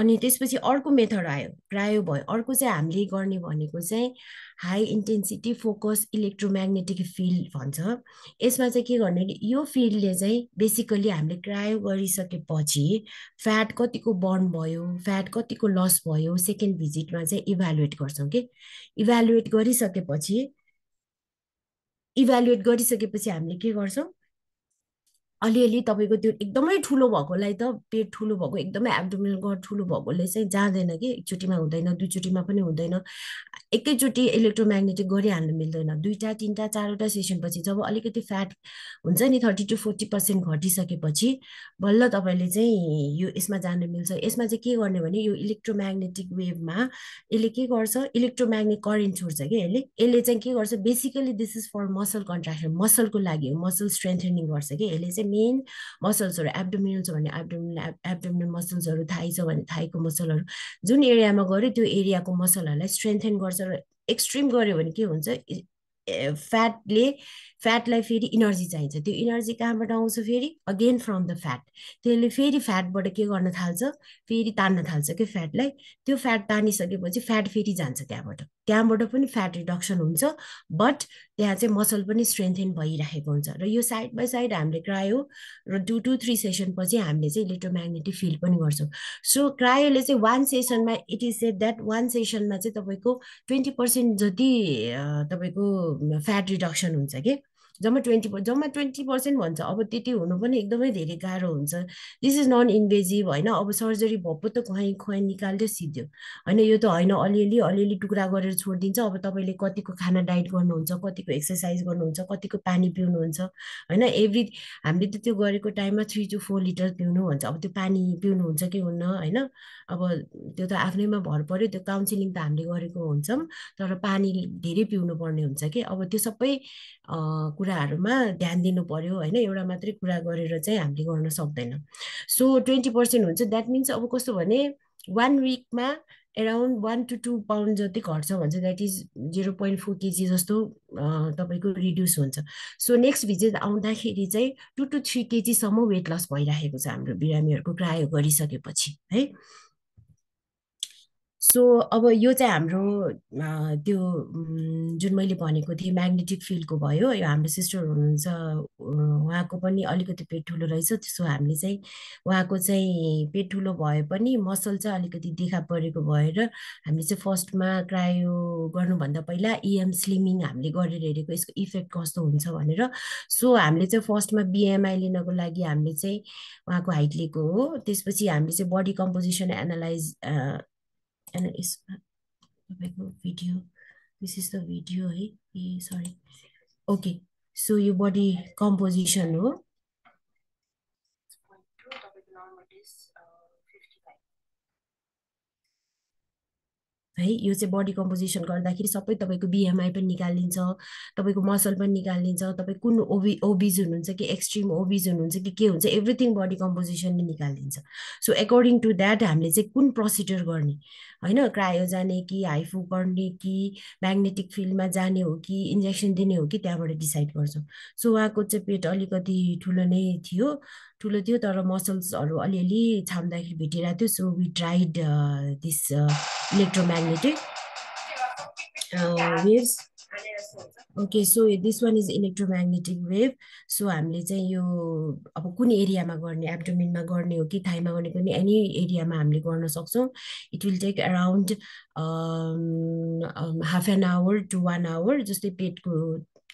अनि त्यसपछि अर्को मेथड आयो क्रायो भयो अर्को चाहिँ हामीले गर्ने भनेको चाहिँ high intensity focus electromagnetic field भन्छ यसमा चाहिँ के गर्ने यो फिल्डले चाहिँ बेसिकली हामीले क्रायो गरिसकेपछि फ्याट कतिको बर्न भयो फ्याट कतिको लस भयो सेकेन्ड भिजिटमा चाहिँ इभ्यालुएट गर्छौँ कि इभ्यालुएट गरिसकेपछि हामीले के गर्छौँ अलिअलि तपाईँको त्यो एकदमै ठुलो भएकोलाई त पेट ठुलो भएको एकदमै एब्डोमिनल गट ठुलो भएकोले चाहिँ जाँदैन कि एकचोटिमा हुँदैन दुईचोटिमा पनि हुँदैन एकैचोटि इलेक्ट्रोम्याग्नेटिक गरिहाल्नु मिल्दैन 2टा 3टा 4वटा सेसनपछि जब अलिकति फ्याट हुन्छ नि 30 to 40% घटिसकेपछि बल्ल तपाईँले चाहिँ यो यसमा जानु मिल्छ यसमा चाहिँ के गर्ने भने यो इलेक्ट्रोम्याग्नेटिक वेभमा यसले के गर्छ इलेक्ट्रोम्याग्नेटिक करेन्ट छोड्छ कि यसले चाहिँ के गर्छ basically this is for muscle contraction मसलको लागि हो मसल स्ट्रेन्थनिङ गर्छ कि यसले चाहिँ मेन मसल्सहरू एब्डोमिनल छ भने एब्डोमिनल मसल्सहरू थाई छ भने थाईको मसलहरू जुन एरियामा गऱ्यो त्यो एरियाको मसलहरूलाई स्ट्रेन्थन गर्छ र एक्सट्रिम गऱ्यो भने के हुन्छ फ्याटलाई फेरि इनर्जी चाहिन्छ त्यो इनर्जी कहाँबाट आउँछ फेरि अगेन फ्रम द फ्याट त्यसले फेरि फ्याटबाट के गर्न थाल्छ फेरि तान्न थाल्छ कि फ्याटलाई त्यो फ्याट तानिसकेपछि फ्याट फेरि जान्छ त्यहाँबाट पनि फ्याट रिडक्सन हुन्छ बट त्यहाँ चाहिँ मसल पनि स्ट्रेन्थेन भइरहेको हुन्छ र यो साइड बाई साइड हामीले क्रायो र 2 to 3 सेसन पछि हामीले चाहिँ इलेक्ट्रोम्याग्नेटिक फिल्ड पनि गर्छौँ सो क्रायोले चाहिँ 1 सेसनमा इट इज सेड द्याट 1 सेसनमा चाहिँ तपाईँको 20% जति तपाईँको फ्याट रिडक्सन हुन्छ कि जम्मा 20% भन्छ अब त्यति हुनु पनि एकदमै धेरै गाह्रो हुन्छ दिस इज नन इन्भेजिभ होइन अब सर्जरी भप्पो त खुवाइ निकाल्यो सिद्धो होइन यो त होइन अलिअलि टुक्रा गरेर छोडिदिन्छ अब तपाईँले कतिको खाना डाइट गर्नुहुन्छ कतिको एक्सर्साइज गर्नुहुन्छ कतिको पानी पिउनुहुन्छ होइन हामीले त त्यो गरेको टाइममा 3 to 4 लिटर पिउनु भन्छ अब त्यो पानी पिउनुहुन्छ कि हुन्न होइन अब त्यो त आफ्नैमा भर पर्यो त्यो काउन्सिलिङ त हामीले गरेको हुन्छौँ तर पानी धेरै पिउनु पर्ने हुन्छ कि अब त्यो सबै कुराहरूमा ध्यान दिनु पर्यो होइन एउटा मात्रै कुरा गरेर चाहिँ हामीले गर्न सक्दैन सो 20% हुन्छ द्याट मिन्स अब कस्तो भने 1 विकमा एराउन्ड 1 to 2 पाउन्ड जति घट्छ भन्छ द्याट इज 0.4 kg जस्तो तपाईँको रिड्युस हुन्छ सो नेक्स्ट भिजिट आउँदाखेरि चाहिँ 2 to 3 kg सम्म वेट लस भइरहेको छ हाम्रो बिरामीहरूको क्रायो गरिसकेपछि है सो अब यो चाहिँ हाम्रो त्यो जुन मैले भनेको थिएँ म्याग्नेटिक फिल्डको भयो यो हाम्रो सिस्टर हुनुहुन्छ उहाँको पनि अलिकति पेट ठुलो रहेछ त्यसो हामीले चाहिँ उहाँको चाहिँ पेट ठुलो भए पनि मसल चाहिँ अलिकति देखा परेको भएर हामीले चाहिँ फर्स्टमा क्रायो गर्नुभन्दा पहिला इएम स्लिमिङ हामीले गरेर हेरेको यसको इफेक्ट कस्तो हुन्छ भनेर सो हामीले चाहिँ फर्स्टमा बिएमआई लिनको लागि हामीले चाहिँ उहाँको हाइट लिएको हो त्यसपछि हामीले चाहिँ बडी कम्पोजिसन एनालाइज यसमा तपाईँको video this is the video है ए सरी ओके सो यो बडी कम्पोजिसन हो है यो चाहिँ बडी कम्पोजिसन गर्दाखेरि सबै तपाईँको बिएमआई पनि निकालिन्छ तपाईँको मसल पनि निकालिन्छ तपाईँ कुन ओबिज हुनुहुन्छ कि एक्सट्रिम ओबिज हुनुहुन्छ कि के हुन्छ एभ्रिथिङ बडी कम्पोजिसनले निकालिन्छ सो एकर्डिङ टु द्याट हामीले चाहिँ कुन प्रोसिडर गर्ने होइन क्रायो जाने कि हाइफू गर्ने कि म्याग्नेटिक फिल्डमा जाने हो कि इन्जेक्सन दिने हो कि त्यहाँबाट डिसाइड गर्छौँ सो उहाँको चाहिँ पेट अलिकति ठुलो नै थियो तर मसल्सहरू अलिअलि छाम्दाखेरि भेटिरहेको थियो so we tried this electromagnetic waves okay so this one is electromagnetic wave so हामीले चाहिँ यो अब कुन एरियामा गर्ने एब्डोमिनमा गर्ने हो कि थाइमा गर्ने पनि एनी एरियामा हामीले गर्न सक्छौँ it will take around half an hour to 1 hour जस्तै पेटको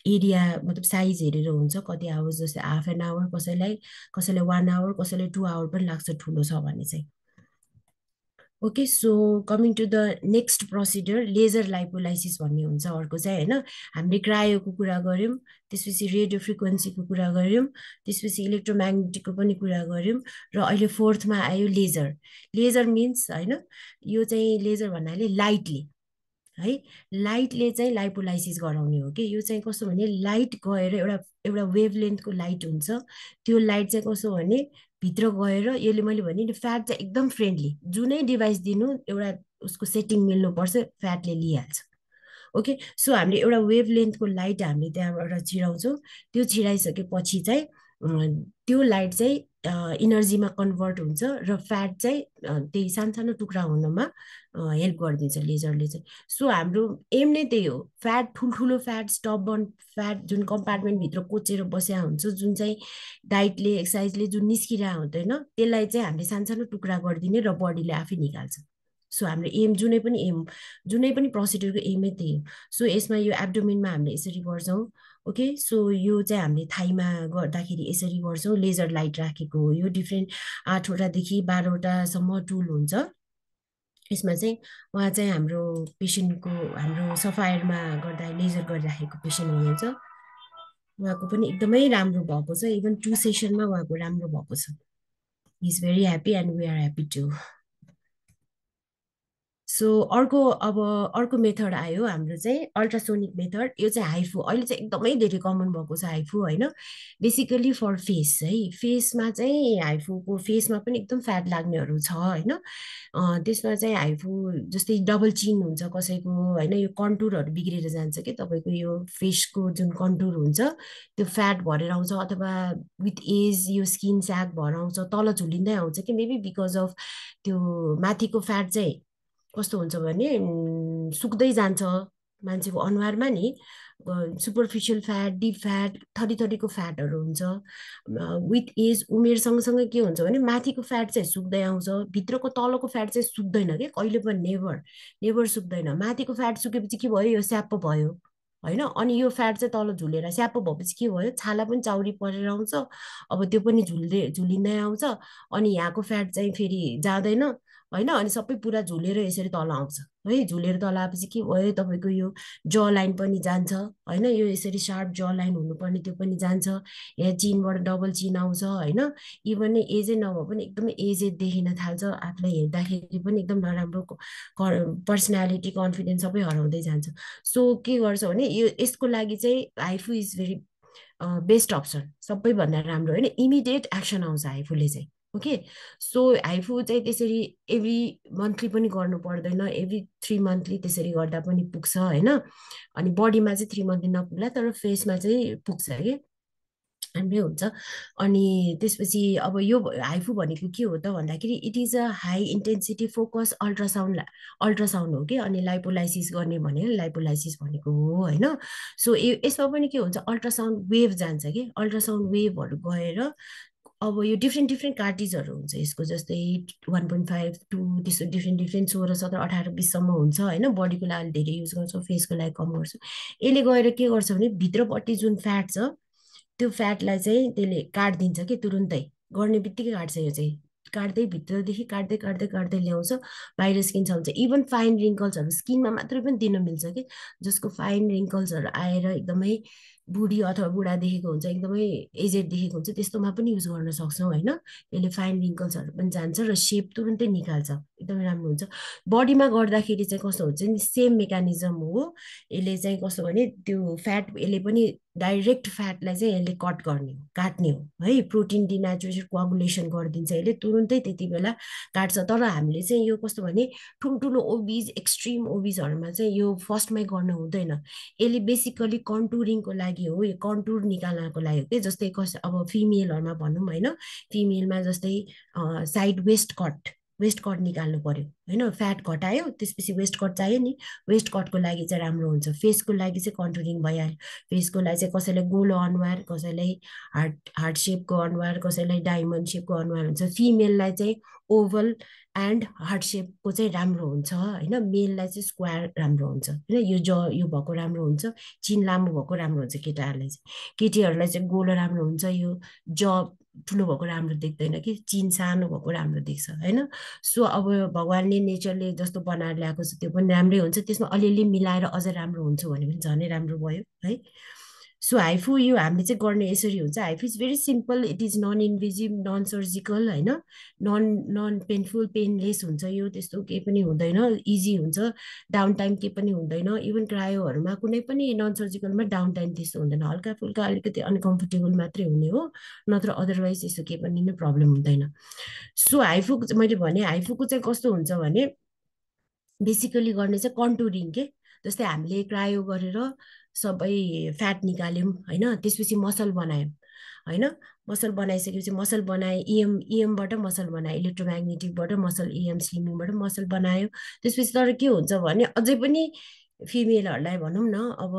एरिया मतलब साइज हेरेर हुन्छ कति आवर्स जस्तै हाफ एन आवर कसैलाई 1 आवर कसैलाई 2 आवर पनि लाग्छ ठुलो छ भने चाहिँ okay so coming to the next procedure laser lipolysis भन्ने हुन्छ अर्को चाहिँ होइन हामीले क्रायोको कुरा गऱ्यौँ त्यसपछि रेडियो फ्रिक्वेन्सीको कुरा गऱ्यौँ त्यसपछि इलेक्ट्रोम्याग्नेटिकको पनि कुरा गऱ्यौँ र अहिले फोर्थमा आयो लेजर लेजर मिन्स होइन यो चाहिँ लेजर भन्नाले लाइटले है लाइटले चाहिँ लाइपोलाइसिस गराउने हो कि यो चाहिँ कस्तो भने लाइट गएर एउटा वेभ लेन्थको लाइट हुन्छ त्यो लाइट चाहिँ कस्तो भने भित्र गएर यसले मैले भने नि फ्याट चाहिँ एकदम फ्रेन्डली जुनै डिभाइस दिनु एउटा उसको सेटिङ मिल्नुपर्छ फ्याटले लिइहाल्छ ओके सो हामीले एउटा वेभ लेन्थको लाइट हामीले त्यहाँबाट छिराउँछौँ त्यो छिराइसकेपछि चाहिँ त्यो लाइट चाहिँ इनर्जीमा कन्भर्ट हुन्छ र फ्याट चाहिँ त्यही सानो टुक्रा हुनमा हेल्प गरिदिन्छ लेजरले चाहिँ सो हाम्रो एम नै त्यही हो फ्याट ठुल्ठुलो फ्याट स्टबर्न फ्याट जुन कम्पार्टमेन्टभित्र कोचेर बसेका हुन्छ जुन चाहिँ डाइटले एक्सर्साइजले जुन निस्किरहेको हुँदैन त्यसलाई चाहिँ हामीले सानो टुक्रा गरिदिने र बडीले आफै निकाल्छ सो हाम्रो एम जुनै पनि प्रोसिड्युरको एमै त्यही हो सो यसमा यो एब्डोमिनमा हामीले यसरी गर्छौँ ओके सो यो चाहिँ हामीले थाइमा गर्दाखेरि यसरी गर्छौँ लेजर लाइट राखेको हो यो डिफ्रेन्ट 8वटादेखि 12वटासम्म टुल हुन्छ यसमा चाहिँ उहाँ चाहिँ हाम्रो पेसेन्टको हाम्रो सफायरमा गर्दा लेजर गरिराखेको पेसेन्ट हुनुहुन्छ उहाँको पनि एकदमै राम्रो भएको छ इभन 2 सेसनमा उहाँको राम्रो भएको छ he is very happy and we are happy too so अर्को मेथड आयो हाम्रो चाहिँ अल्ट्रासोनिक मेथड यो चाहिँ हाइफू अहिले चाहिँ एकदमै धेरै कमन भएको छ हाइफू होइन बेसिकली फर फेस है फेसमा चाहिँ हाइफूको फेसमा पनि एकदम फ्याट लाग्नेहरू छ होइन त्यसमा चाहिँ हाइफू जस्तै डबल चिन हुन्छ कसैको होइन यो कन्टुरहरू बिग्रेर जान्छ कि तपाईँको यो फेसको जुन कन्टुर हुन्छ त्यो फ्याट भरेर आउँछ अथवा विथ एज यो स्किन स्याग भएर आउँछ तल झुलिँदै आउँछ कि मेबी बिकज अफ त्यो माथिको फ्याट चाहिँ कस्तो हुन्छ भने सुक्दै जान्छ मान्छेको अनुहारमा नि सुपरफिसियल फ्याट डिप फ्याट थरीको फ्याटहरू हुन्छ विथ एज उमेर सँगसँगै के हुन्छ भने माथिको फ्याट चाहिँ सुक्दै आउँछ भित्रको तलको फ्याट चाहिँ सुक्दैन कि कहिले पनि नेभर सुक्दैन माथिको फ्याट सुकेपछि के भयो यो स्याप्पो भयो होइन अनि यो फ्याट चाहिँ तल झुलेर स्याप्पो भएपछि के भयो छाला पनि चाउरी परेर आउँछ अब त्यो पनि झुलिँदै आउँछ अनि यहाँको फ्याट चाहिँ फेरि जाँदैन होइन अनि सबै पुरा झुलेर यसरी तल आउँछ है झुलेर तल आएपछि के भयो तपाईँको यो ज लाइन पनि जान्छ होइन यो यसरी सार्प ज लाइन हुनुपर्ने त्यो पनि जान्छ यहाँ चिनबाट डबल चिन आउँछ होइन इभन एजै नभए पनि एकदमै एजेड देखिन थाल्छ आफूलाई हेर्दाखेरि पनि एकदम नराम्रो पर्सनालिटी कन्फिडेन्स सबै हराउँदै जान्छ सो के गर्छ भने यो यसको लागि चाहिँ HIFU is very best option सबैभन्दा राम्रो होइन इमिडिएट एक्सन आउँछ हाइफूले चाहिँ ओके सो हाइफू चाहिँ त्यसरी एभ्री मन्थली पनि गर्नु पर्दैन एभ्री 3 मन्थली त्यसरी गर्दा पनि पुग्छ होइन अनि बडीमा चाहिँ 3 मन्थली नपुग्ला तर फेसमा चाहिँ पुग्छ कि राम्रै हुन्छ अनि त्यसपछि अब यो हाइफू भनेको के हो त भन्दाखेरि it is a high intensity focus ultrasound हो कि अनि लाइपोलाइसिस गर्ने भनेर लाइपोलाइसिस भनेको हो होइन सो यसमा पनि के हुन्छ अल्ट्रासाउन्ड वेभ जान्छ कि अल्ट्रासाउन्ड वेभहरू गएर अब यो डिफ्रेन्ट कार्टिजहरू हुन्छ यसको जस्तै 1.5 2 त्यस्तो डिफ्रेन्ट 16 17 18 20सम्म हुन्छ होइन बडीको लागि धेरै युज गर्छौँ फेसको लागि कम गर्छौँ यसले गएर के गर्छ भने भित्रपट्टि जुन फ्याट छ त्यो फ्याटलाई चाहिँ त्यसले काटिदिन्छ कि तुरुन्तै गर्ने बित्तिकै काट्छ यो चाहिँ काट्दै भित्रदेखि काट्दै ल्याउँछ बाहिर स्किन छ हुन्छ इभन फाइन रिङ्कल्सहरू स्किनमा मात्रै पनि दिन मिल्छ कि जसको फाइन रिङ्कल्सहरू आएर एकदमै बुढी अथवा बुढा देखेको हुन्छ एकदमै एजेड देखेको हुन्छ त्यस्तोमा पनि युज गर्न सक्छौँ होइन यसले फाइन रिङ्कल्सहरू पनि जान्छ र सेप तुरुन्तै निकाल्छ एकदमै राम्रो हुन्छ बडीमा गर्दाखेरि चाहिँ कस्तो हुन्छ नि सेम मेकानिजम हो यसले चाहिँ कस्तो भने त्यो फ्याट यसले पनि डाइरेक्ट फ्याटलाई चाहिँ यसले काट्ने हो है प्रोटिन डिनेचुरेसन कोअगुलेसन गरिदिन्छ यसले तुरुन्तै त्यति बेला काट्छ तर हामीले चाहिँ यो कस्तो भने ठुल्ठुलो ओबिज एक्सट्रिम ओबिजहरूमा चाहिँ यो फर्स्टमै गर्नु हुँदैन यसले बेसिकली कन्टुरिङको लागि हो यो कन्टुर निकाल्नको लागि हो कि जस्तै अब फिमेलहरूमा भनौँ होइन फिमेलमा जस्तै साइड वेस्ट कट निकाल्नु पर्यो होइन फ्याट घटायो त्यसपछि वेस्ट कट चाहियो नि वेस्ट कटको लागि चाहिँ राम्रो हुन्छ फेसको लागि चाहिँ कन्टुरिङ भइहाल्यो फेसको लागि चाहिँ कसैलाई गोलो अनुहार कसैलाई हार्ट सेपको अनुहार कसैलाई डायमन्ड सेपको अनुहार हुन्छ फिमेललाई चाहिँ ओभल एन्ड हार्ट सेपको चाहिँ राम्रो हुन्छ होइन मेललाई चाहिँ स्क्वायर राम्रो हुन्छ होइन यो भएको राम्रो हुन्छ चिन लामो भएको राम्रो हुन्छ केटाहरूलाई चाहिँ केटीहरूलाई चाहिँ गोलो राम्रो हुन्छ यो ठुलो भएको राम्रो देख्दैन कि चिन सानो भएको राम्रो देख्छ होइन सो अब भगवान्ले नेचरले जस्तो बनाएर ल्याएको छ त्यो पनि राम्रै हुन्छ त्यसमा अलिअलि मिलाएर अझ राम्रो हुन्छ भने पनि झनै राम्रो भयो है सो हाइफु यो हामीले चाहिँ गर्ने यसरी हुन्छ HIFU is very simple it is non invasive non surgical होइन नन पेनफुल पेनलेस हुन्छ यो त्यस्तो केही पनि हुँदैन इजी हुन्छ डाउन टाइम केही पनि हुँदैन इभन क्रायोहरूमा कुनै पनि नन सर्जिकलमा डाउन टाइम त्यस्तो हुँदैन हल्का फुल्का अलिकति अनकम्फर्टेबल मात्रै हुने हो नत्र अदरवाइज यस्तो केही पनि नै प्रब्लम हुँदैन सो हाइफु मैले भने हाइफुको चाहिँ कस्तो हुन्छ भने बेसिकली गर्ने चाहिँ कन्टुरिङ के जस्तै हामीले क्रायो गरेर सबै फ्याट निकाल्यौँ होइन त्यसपछि मसल बनायौँ होइन मसल बनाइसकेपछि मसल बनाए इएमबाट मसल बनायो इलेक्ट्रोम्याग्नेटिकबाट मसल इएम स्लिमिङबाट मसल बनायो त्यसपछि तर के हुन्छ भने अझै पनि फिमेलहरूलाई भनौँ न अब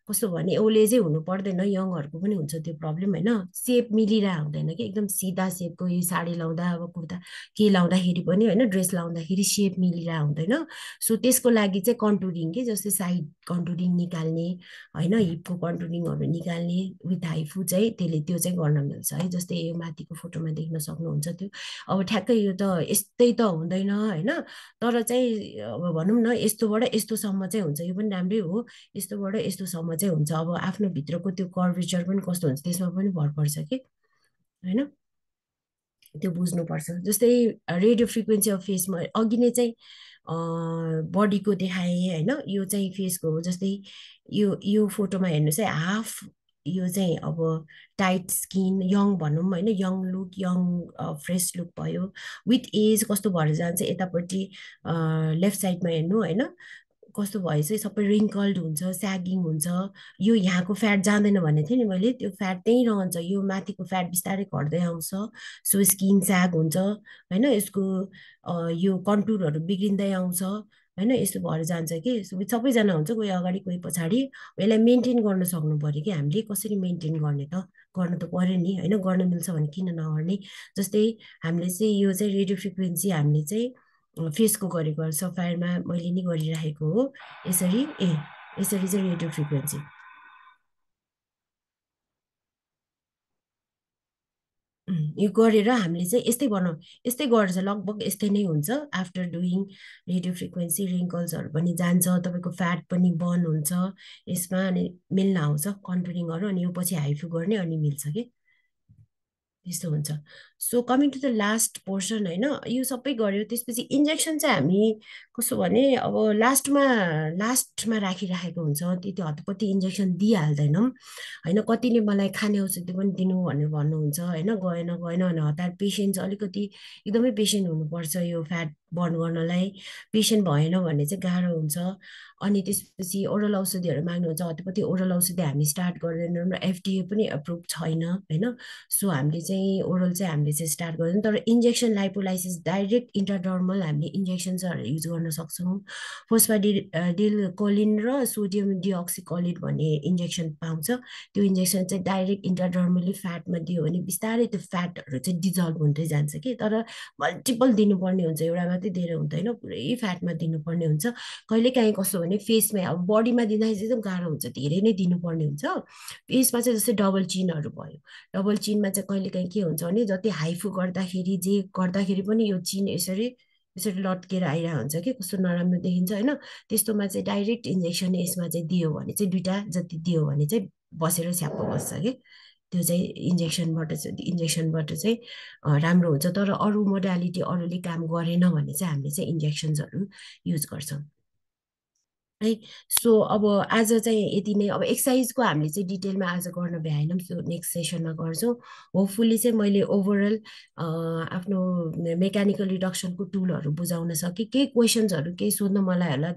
कस्तो भने ओल्ड एजै हुनु पर्दैन यङहरूको पनि हुन्छ त्यो प्रब्लम होइन सेप मिलिरहेको हुँदैन कि एकदम सिधा सेपको यो साडी लाउँदा अब कुर्ता के लाउँदाखेरि पनि होइन ड्रेस लाउँदाखेरि सेप मिलिरहेको हुँदैन सो त्यसको लागि चाहिँ कन्टुरिङ के जस्तै साइड कन्टुरिङ निकाल्ने होइन हिपको कन्टुरिङहरू निकाल्ने विथ हाइफु चाहिँ त्यसले त्यो चाहिँ गर्न मिल्छ है जस्तै यो माथिको फोटोमा देख्न सक्नुहुन्छ त्यो अब ठ्याक्कै यो त यस्तै त हुँदैन होइन तर चाहिँ अब भनौँ न यस्तोबाट यस्तोसम्म चाहिँ हुन्छ यो पनि राम्रै हो यस्तोबाट यस्तोसम्म चाहिँ हुन्छ अब आफ्नो भित्रको त्यो कर्भेचर पनि कस्तो हुन्छ त्यसमा पनि भर पर्छ कि होइन त्यो बुझ्नुपर्छ जस्तै रेडियो फ्रिक्वेन्सी अफ फेसमा अघि नै चाहिँ बडीको देखाएँ होइन यो चाहिँ फेसको हो जस्तै यो फोटोमा हेर्नुहोस् है हाफ यो चाहिँ अब टाइट स्किन यङ भनौँ होइन young look young fresh look भयो विथ एज कस्तो भएर जान्छ यतापट्टि लेफ्ट साइडमा हेर्नु होइन कस्तो भयो चाहिँ सबै रिङ्कल्ड हुन्छ स्यागिङ हुन्छ यो यहाँको फ्याट जाँदैन भनेको थिएँ नि मैले त्यो फ्याट त्यहीँ रहन्छ यो माथिको फ्याट बिस्तारै घट्दै आउँछ सो स्किन स्याग हुन्छ होइन यसको यो कन्टुरहरू बिग्रिँदै आउँछ होइन यस्तो भएर जान्छ कि सबैजना हुन्छ कोही अगाडि कोही पछाडि यसलाई मेन्टेन गर्न सक्नु पऱ्यो कि हामीले कसरी मेन्टेन गर्ने त गर्नु त पऱ्यो नि होइन गर्न मिल्छ भने किन नगर्ने जस्तै हामीले चाहिँ यो चाहिँ रेडियो फ्रिक्वेन्सी हामीले चाहिँ फेसको गरेको सफायरमा मैले नि गरिराखेको हो यसरी यसरी चाहिँ रेडियो फ्रिक्वेन्सी यो गरेर हामीले चाहिँ यस्तै बनाउँ यस्तै गर्छ लगभग यस्तै नै हुन्छ आफ्टर डुइङ रेडियो फ्रिक्वेन्सी रिङ्कल्सहरू पनि जान्छ तपाईँको फ्याट पनि बर्न हुन्छ यसमा अनि मिल्न आउँछ कन्टुरिङहरू अनि यो पछि हाइफु गर्ने अनि मिल्छ कि त्यस्तो हुन्छ so coming to the last portion होइन यो सबै गऱ्यो त्यसपछि इन्जेक्सन चाहिँ हामी कस्तो भने अब लास्टमा राखिराखेको हुन्छ त्यति हतपत्ती इन्जेक्सन दिइहाल्दैनौँ होइन कतिले मलाई खाने औषधि पनि दिनु भनेर भन्नुहुन्छ होइन गएन भने हतार पेसेन्ट अलिकति एकदमै पेसेन्ट हुनुपर्छ यो फ्याट बर्न गर्नलाई पेसेन्ट भएन भने चाहिँ गाह्रो हुन्छ अनि त्यसपछि ओरल औषधिहरू माग्नुहुन्छ हतपत्ती ओरल औषधि हामी स्टार्ट गर्दैनौँ र एफडिए पनि एप्रुभ छैन होइन सो हामीले चाहिँ ओरल चाहिँ हामीले चाहिँ स्टार्ट गर्दैनौँ तर इन्जेक्सन लाइपोलाइसिस डाइरेक्ट इन्ट्राडर्मल हामीले इन्जेक्सन्सहरू युज गर्न सक्छौँ फोस्फाडिलकोलिन र सोडियम डिअक्सिकोलिन भन्ने इन्जेक्सन पाउँछ त्यो इन्जेक्सन चाहिँ डाइरेक्ट इन्ट्राडर्मली फ्याटमा दियो भने बिस्तारै त्यो फ्याटहरू चाहिँ डिजल्भ हुँदै जान्छ कि तर मल्टिपल दिनुपर्ने हुन्छ एउटा मात्रै दिएर हुँदैन पुरै फ्याटमा दिनुपर्ने हुन्छ कहिलेकाहीँ कस्तो भने फेसमै अब बडीमा दिँदाखेरि चाहिँ एकदम गाह्रो हुन्छ धेरै नै दिनुपर्ने हुन्छ फेसमा चाहिँ जस्तै डबल चिनहरू भयो डबल चिनमा चाहिँ कहिलेकाहीँ के हुन्छ भने जति हाइफु गर्दाखेरि जे गर्दाखेरि पनि यो चिन यसरी लट्केर आइरहेको हुन्छ कि कस्तो नराम्रो देखिन्छ होइन त्यस्तोमा चाहिँ डाइरेक्ट इन्जेक्सन यसमा चाहिँ दियो भने चाहिँ दुइटा जति दियो भने चाहिँ बसेर छ्याप्प बस्छ कि त्यो चाहिँ इन्जेक्सनबाट चाहिँ राम्रो हुन्छ तर अरू मोडालिटी अरूले काम गरेन भने चाहिँ हामीले चाहिँ इन्जेक्सन्सहरू युज गर्छौँ है सो अब आज चाहिँ यति नै अब एक्सर्साइजको हामीले चाहिँ डिटेलमा आज गर्न भ्याएनौँ सो नेक्स्ट सेसनमा गर्छौँ होपफुल्ली चाहिँ मैले ओभरअल आफ्नो मेकानिकल रिडक्सनको टुलहरू बुझाउन सकेँ केही क्वेसन्सहरू केही सोध्न मलाई होला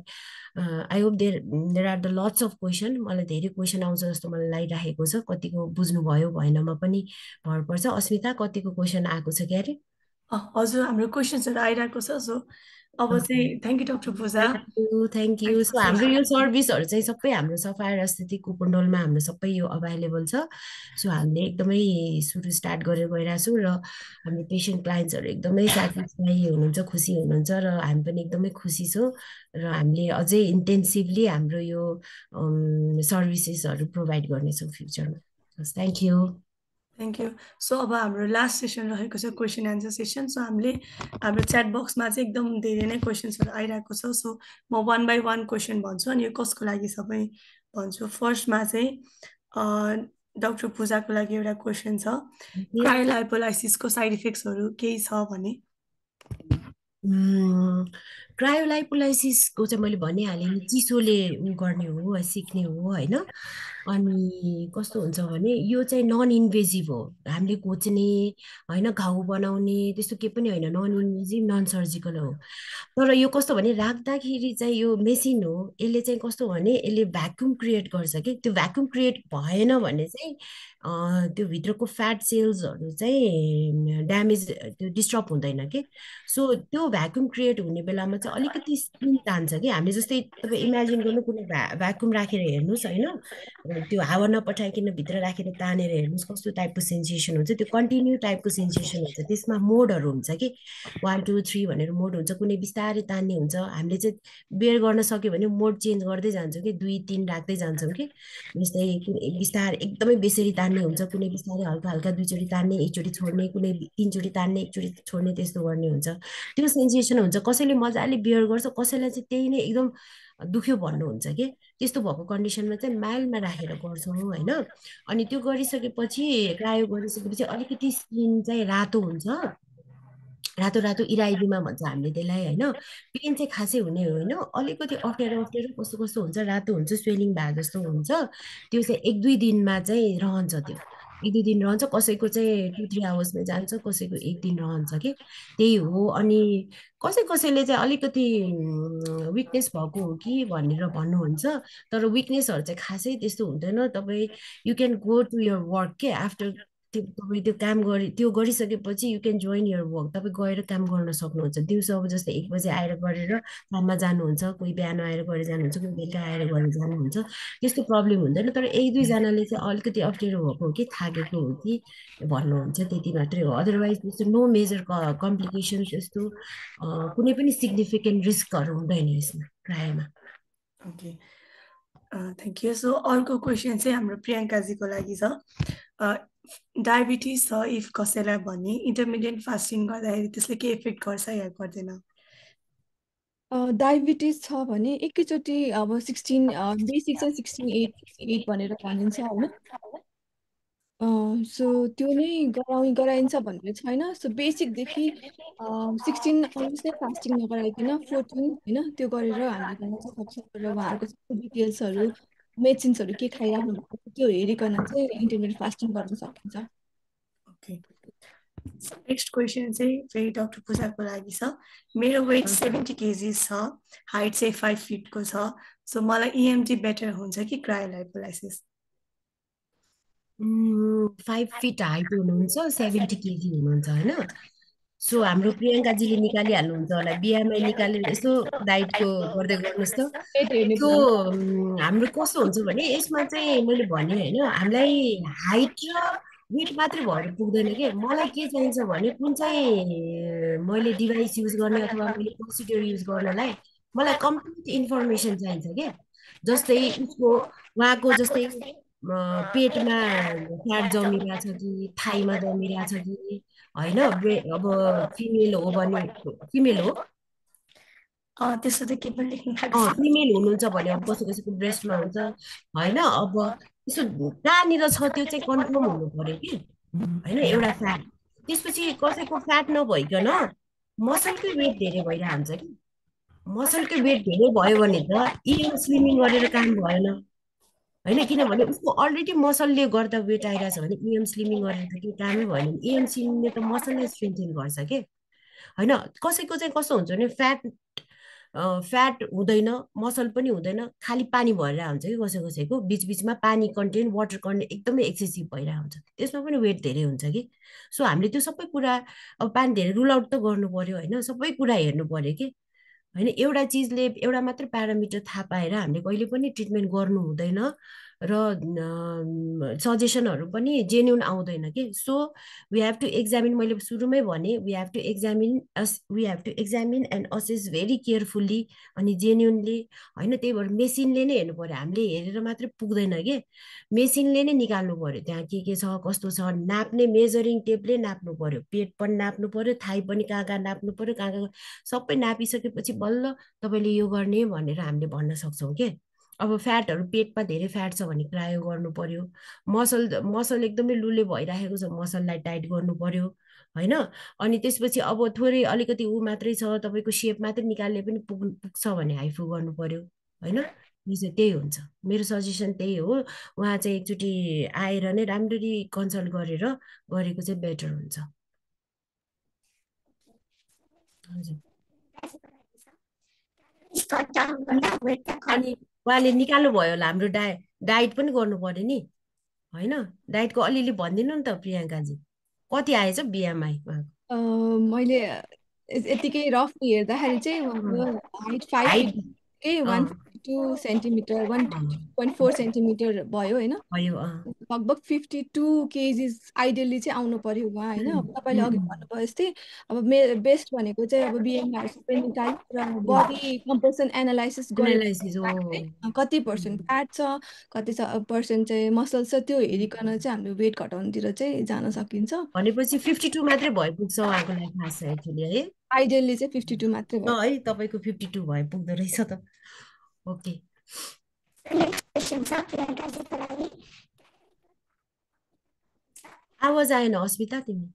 I hope there are the lots of question मलाई धेरै क्वेसन आउँछ जस्तो मलाई लागिराखेको छ कतिको बुझ्नुभयो भएनमा पनि भर पर्छ अस्मिता कतिको क्वेसन आएको छ क्यारे हजुर हाम्रो क्वेसन्सहरू आइरहेको छ सो अब चाहिँ thank you doctor Pooja. Thank you. So हाम्रो यो सर्भिसहरू चाहिँ सबै हाम्रो सफायर स्थिति कुपनडोलमा हाम्रो सबै यो अभाइलेबल छ। सो हामीले एकदमै सुरु स्टार्ट गरेर गइरहेको छौँ र हाम्रो पेसेन्ट क्लाइन्ट्सहरू एकदमै सेटिस्फाई हुनुहुन्छ, खुसी हुनुहुन्छ र हामी पनि एकदमै खुसी छौँ र हामीले अझै इन्टेन्सिभली हाम्रो यो सर्भिसेसहरू प्रोभाइड गर्नेछौँ फ्युचरमा। Thank you. Thank you. So अब हाम्रो लास्ट सेसन रहेको छ क्वेसन एन्सर सेसन। सो हामीले हाम्रो च्याट बक्समा चाहिँ एकदम धेरै नै क्वेसन्सहरू आइरहेको छ। सो म 1 by 1 क्वेसन भन्छु अनि यो कसको लागि सबै भन्छु। फर्स्टमा चाहिँ डक्टर पूजाको लागि एउटा क्वेसन छ, क्रायोलाइपोलाइसिसको साइड इफेक्ट्सहरू केही छ भने? क्रायोलाइपोलाइसिसको चाहिँ मैले भनिहालेँ नि, चिसोले गर्ने हो, सिक्ने हो होइन। अनि कस्तो हुन्छ भने यो चाहिँ नन इन्भेजिभ हो, हामीले घोच्ने होइन, घाउ बनाउने त्यस्तो केही पनि होइन, नन इन्भेजिभ, नन सर्जिकल हो। तर यो कस्तो भने राख्दाखेरि चाहिँ यो मेसिन हो, यसले चाहिँ कस्तो भने यसले भ्याक्युम क्रिएट गर्छ कि त्यो भ्याक्युम क्रिएट भएन भने चाहिँ त्यो भित्रको फ्याट सेल्सहरू चाहिँ ड्यामेज, त्यो डिस्टर्ब हुँदैन कि। सो त्यो भ्याक्युम क्रिएट हुने बेलामा चाहिँ अलिकति स्पिन तान्छ कि। हामीले जस्तै तपाईँ इमेजिन गर्नु कुनै भ्याक्युम राखेर हेर्नुहोस् होइन, त्यो हावा नपठाइकन भित्र राखेर तानेर हेर्नुहोस् कस्तो टाइपको सेन्सेसन हुन्छ, त्यो कन्टिन्यू टाइपको सेन्सेसन हुन्छ। त्यसमा मोडहरू हुन्छ कि 1 2 3 भनेर मोड हुन्छ, कुनै बिस्तारै तान्ने हुन्छ। हामीले चाहिँ बेयर गर्न सक्यो भने मोड चेन्ज गर्दै जान्छौँ कि 2 3 राख्दै जान्छौँ कि। जस्तै बिस्तारै एकदमै बेसरी तान्ने हुन्छ, कुनै बिस्तारै हल्का हल्का 2 चोटि तान्ने, 1 चोटि छोड्ने, कुनै 3 चोटि तान्ने, 1 चोटि छोड्ने, त्यस्तो गर्ने हुन्छ। त्यो सेन्सेसन हुन्छ। कसैले मजाले बेयर गर्छ, कसैलाई चाहिँ त्यही नै एकदम दुख्यो भन्नुहुन्छ कि। त्यस्तो भएको कन्डिसनमा चाहिँ माइल्डमा राखेर गर्छौँ होइन। अनि त्यो गरिसकेपछि क्रायो गरिसकेपछि अलिकति स्किन चाहिँ रातो हुन्छ, रातो रातो इराइदिमा भन्छ हामीले त्यसलाई होइन। पेन चाहिँ खासै हुने होइन, अलिकति अप्ठ्यारो अप्ठ्यारो कस्तो कस्तो हुन्छ, रातो हुन्छ, स्वेलिङ भए जस्तो हुन्छ। त्यो चाहिँ 1 2 दिनमा चाहिँ रहन्छ, त्यो 1 2 दिन रहन्छ। कसैको चाहिँ 2 3 आवर्समै जान्छ, कसैको 1 दिन रहन्छ कि। त्यही हो। अनि कसैले चाहिँ अलिकति विकनेस भएको हो कि भनेर भन्नुहुन्छ, तर विकनेसहरू चाहिँ खासै त्यस्तो हुँदैन। तपाईँ you can go to your work के आफ्टर तपाईँ त्यो काम त्यो गरिसकेपछि you can join your work. तपाईँ गएर काम गर्न सक्नुहुन्छ। दिउँसो अब जस्तै 1 बजे आएर गरेर काममा जानुहुन्छ, कोही बिहान आएर गरेर जानुहुन्छ, कोही बेलुका आएर गरेर जानुहुन्छ, त्यस्तो प्रब्लम हुँदैन। तर 1 2 जनाले चाहिँ अलिकति अप्ठ्यारो भएको हो कि थाकेको हो कि भन्नुहुन्छ, त्यति मात्रै हो। अदरवाइज त्यस्तो नो मेजर कम्प्लिकेसन्स, यस्तो कुनै पनि सिग्निफिकेन्ट रिस्कहरू हुँदैन यसमा क्रायोमा। Okay, thank you. सो अर्को क्वेसन चाहिँ हाम्रो प्रियङ्काजीको लागि छ, डायबिटिज छ इफ कसैलाई भने इन्टरमिडिएट फास्टिङ गर्दाखेरि त्यसले के इफेक्ट गर्छ या गर्दैन? डायबिटिज छ भने एकैचोटि अब 16 बेसिक चाहिँ 16 8 भनेर भनिन्छ होइन। सो त्यो नै गराइन्छ भनेर छैन। सो बेसिकदेखि 16 आवर्स नै फास्टिङ नगराइकन 14 होइन त्यो गरेर हामीले गर्न चाहिँ सक्छौँ। र उहाँहरूको डिटेल्सहरू मेडिसिन्सहरू के खाइराख्नु भएको छ त्यो हेरिकन चाहिँ इन्टरमिडिएट फास्टिङ गर्न सकिन्छ। ओके, नेक्स्ट क्वेसन चाहिँ फेरि डक्टर पूजाको लागि छ। मेरो वेट 70 kg छ, हाइट चाहिँ 5 फिटको छ। सो मलाई इएमटी बेटर हुन्छ कि क्रायोलाइपोलाइसिस? 5 फिट हाइट हुनुहुन्छ, 70 केजी हुनुहुन्छ होइन। सो हाम्रो प्रियङ्काजीले निकालिहाल्नुहुन्छ होला, बिहामै निकालेर यसो डाइटको गर्दै गर्नुहोस् त। सो हाम्रो कस्तो हुन्छ भने यसमा चाहिँ मैले भने होइन, हामीलाई हाइट र वेट मात्रै भएर पुग्दैन कि। मलाई के चाहिन्छ भने कुन चाहिँ मैले डिभाइस युज गर्ने अथवा मैले प्रोसिड्युर युज गर्नलाई मलाई कम्प्लिट इन्फर्मेसन चाहिन्छ कि। जस्तै उसको उहाँको जस्तै पेटमा फ्याट जमिरहेछ कि थाईमा जमिरहेछ कि होइन। अब फिमेल हो भने, फिमेल हो, त्यसो त के पनि लेख्नु भएको छ? फिमेल हुनुहुन्छ भने अब कसै कसैको ब्रेस्टमा हुन्छ होइन। अब त्यसो कहाँनिर छ त्यो चाहिँ कन्फर्म हुनु पर्यो कि होइन, एउटा फ्याट। त्यसपछि कसैको फ्याट नभइकन मसलकै वेट धेरै भइरहन्छ कि। मसलकै वेट धेरै भयो भने त इएम स्लिमिङ गरेर काम भएन होइन, किनभने उसको अलरेडी मसलले गर्दा वेट आइरहेछ भने इएम स्लिमिङ गरेर त केही कामै भएन। इएम स्लिमिङले त मसललाई स्ट्रेन्थेन गर्छ कि होइन। कसैको चाहिँ कस्तो हुन्छ भने फ्याट हुँदैन, मसल पनि हुँदैन, खालि पानी भएर हुन्छ कि कसैको बिचबिचमा पानी कन्टेन्ट, वाटर कन्टेन्ट एकदमै एक्सेसिभ भइरहेको हुन्छ, त्यसमा पनि वेट धेरै हुन्छ कि। सो हामीले त्यो सबै कुरा अब पानी धेरै रुल आउट त गर्नु पर्यो होइन, सबै कुरा हेर्नु पर्यो कि। होइन। एउटा चिजले एउटा मात्रै प्यारामिटर थाहा पाएर हामीले कहिले पनि ट्रिटमेन्ट गर्नु हुँदैन र सजेसनहरू पनि जेन्युन आउँदैन कि। So we have to examine, मैले सुरुमै भने we have to examine and assess very carefully अनि जेन्युनली होइन। त्यही भएर मेसिनले नै हेर्नु पर्यो, हामीले हेरेर मात्रै पुग्दैन कि, मेसिनले नै निकाल्नु पर्यो त्यहाँ के छ कस्तो छ, नाप्ने मेजरिङ टेपले नाप्नु पर्यो, पेट पनि नाप्नु पर्यो, थाई पनि कहाँ कहाँ नाप्नु पर्यो, कहाँ कहाँ सबै नापिसकेपछि बल्ल तपाईँले यो गर्ने भनेर हामीले भन्न सक्छौँ के। अब फ्याटहरू पेटमा धेरै फ्याट छ भने क्रायो गर्नु पर्यो, मसल एकदमै लुले भइराखेको छ मसललाई टाइट गर्नु पर्यो होइन। अनि त्यसपछि अब थोरै अलिकति ऊ मात्रै छ तपाईँको सेप मात्रै निकाल्ने पनि पुग्छ भने हाइफु गर्नु पर्यो होइन। यो चाहिँ त्यही हुन्छ, मेरो सजेसन त्यही हो। उहाँ चाहिँ एकचोटि आएर नै राम्ररी कन्सल्ट गरेर गरेको चाहिँ बेटर हुन्छ। हजुर। अनि उहाँले निकाल्नु भयो होला, हाम्रो डाइट पनि गर्नु पर्यो नि होइन। डाइटको अलिअलि भनिदिनु नि त प्रियङ्काजी, कति आएछ बिएमआई उहाँको? मैले यतिकै रफली हेर्दाखेरि चाहिँ उहाँको height 5 height fit 152 centimetre 1.4 centimetre भयो होइन। भयो लगभग 52 केजिस आइडियली चाहिँ आउनु पर्यो उहाँ होइन। अब तपाईँले अघि भन्नुभयो जस्तै अब बेस्ट भनेको चाहिँ अब बिएमआईहरू सबै निकाल्यो र बडी कम्पोजिसन एनालाइसिस गरेर एनालाइसिस हो, कति पर्सेन्ट फ्याट छ कति पर्सेन्ट चाहिँ मसल छ त्यो हेरिकन चाहिँ हामीले वेट घटाउनुतिर चाहिँ जान सकिन्छ। भनेपछि 52 मात्रै भइपुग्छ उहाँको लागि खास छ एक्चुली है। आइडियली चाहिँ 52 मात्रै भयो है, तपाईँको 52 भए पुग्दो रहेछ त। ओके, आवाज आएन अस्मिता तिमी?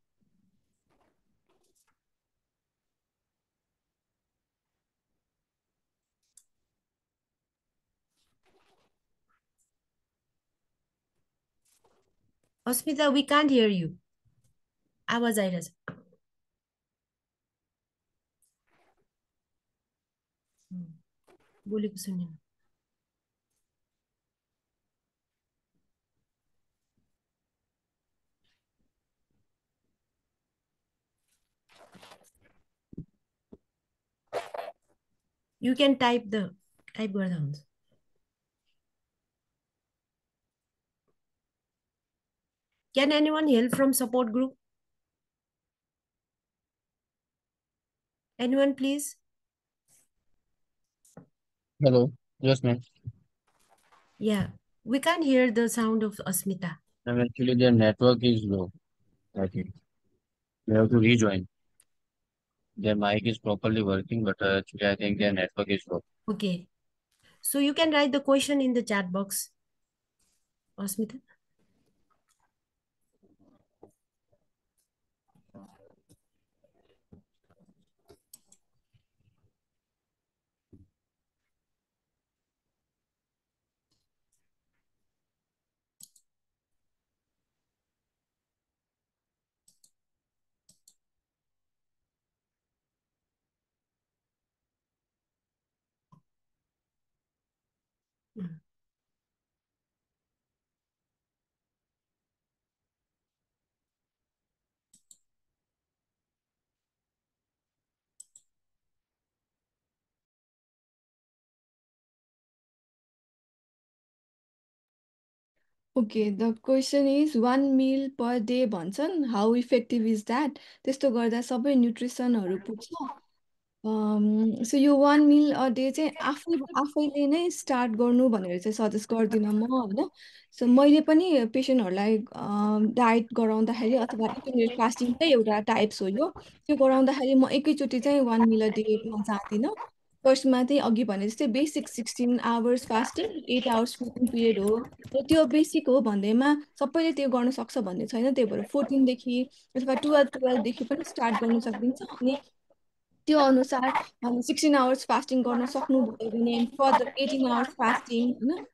अस्मिता वी कान्ट हियर यु, आवाज आइरहेछ। बोलेको सुनेन। यु क्यान टाइप गर्दा हुन्छ। Can anyone help from support group? Anyone, please? Hello. Yes, ma'am. Yeah, we can't hear the sound of Asmita. Actually, their network is low. I think they have to rejoin. Their mic is properly working, but actually, I think their network is low. Okay, so you can write the question in the chat box, Asmita. Okay the question is 1 meal per day भन्छन्, how effective is that? त्यस्तो गर्दा सबै न्युट्रिसनहरू पुग्छ। So यो 1 मिल a day चाहिँ आफैले नै start गर्नु भनेर चाहिँ सजेस्ट गर्दिनँ म होइन। सो मैले पनि पेसेन्टहरूलाई डाइट गराउँदाखेरि अथवा इन्टरमिडिएट फास्टिङकै एउटा टाइप्स हो यो, त्यो गराउँदाखेरि म एकैचोटि चाहिँ 1 मिल अ डेमा जाँदिनँ। फर्स्टमा चाहिँ अघि भने जस्तै basic 16 hours fasting 8 hours feeding period हो र त्यो बेसिक हो भन्दैमा सबैले त्यो गर्न सक्छ भन्ने छैन। त्यही भएर 14देखि अथवा 12देखि पनि स्टार्ट गर्न सकिन्छ। अनि त्यो अनुसार 16 आवर्स फास्टिङ गर्न सक्नुभयो भने फर्दर 18 आवर्स फास्टिङ होइन,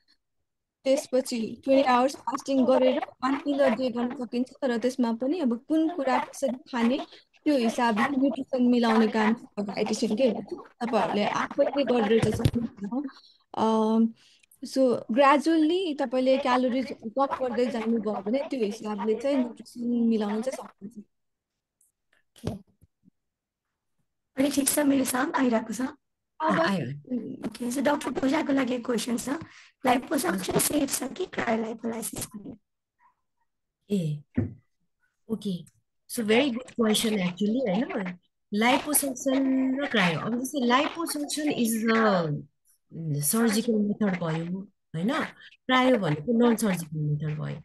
त्यसपछि 20 आवर्स फास्टिङ गरेर 1 मिल अ डे गर्न सकिन्छ। तर त्यसमा पनि अब कुन कुरा कसरी खाने त्यो हिसाबले न्युट्रिसन मिलाउने काम डाइटिसियनकै हुन्छ, तपाईँहरूले आफैले गरेर चाहिँ सक्नुहुन्न। सो ग्रेजुअल्ली तपाईँले क्यालोरिज कम गर्दै जानुभयो भने त्यो हिसाबले चाहिँ न्युट्रिसन मिलाउन चाहिँ सक्नुहुन्छ। अनि ठिक छ, मेरो साउन्ड आइरहेको छ? अब आयो okay, so Dr. पूजाको लागि क्वेसन छ लाइपोसक्सन सेफ छ कि क्रायोलाइपोलाइसिस भन्ने ah okay so very good question actually होइन लाइपोसक्सन र क्रायो अब जस्तै liposuction is the surgical method भयो होइन क्रायो भनेको नन सर्जिकल मेथड भयो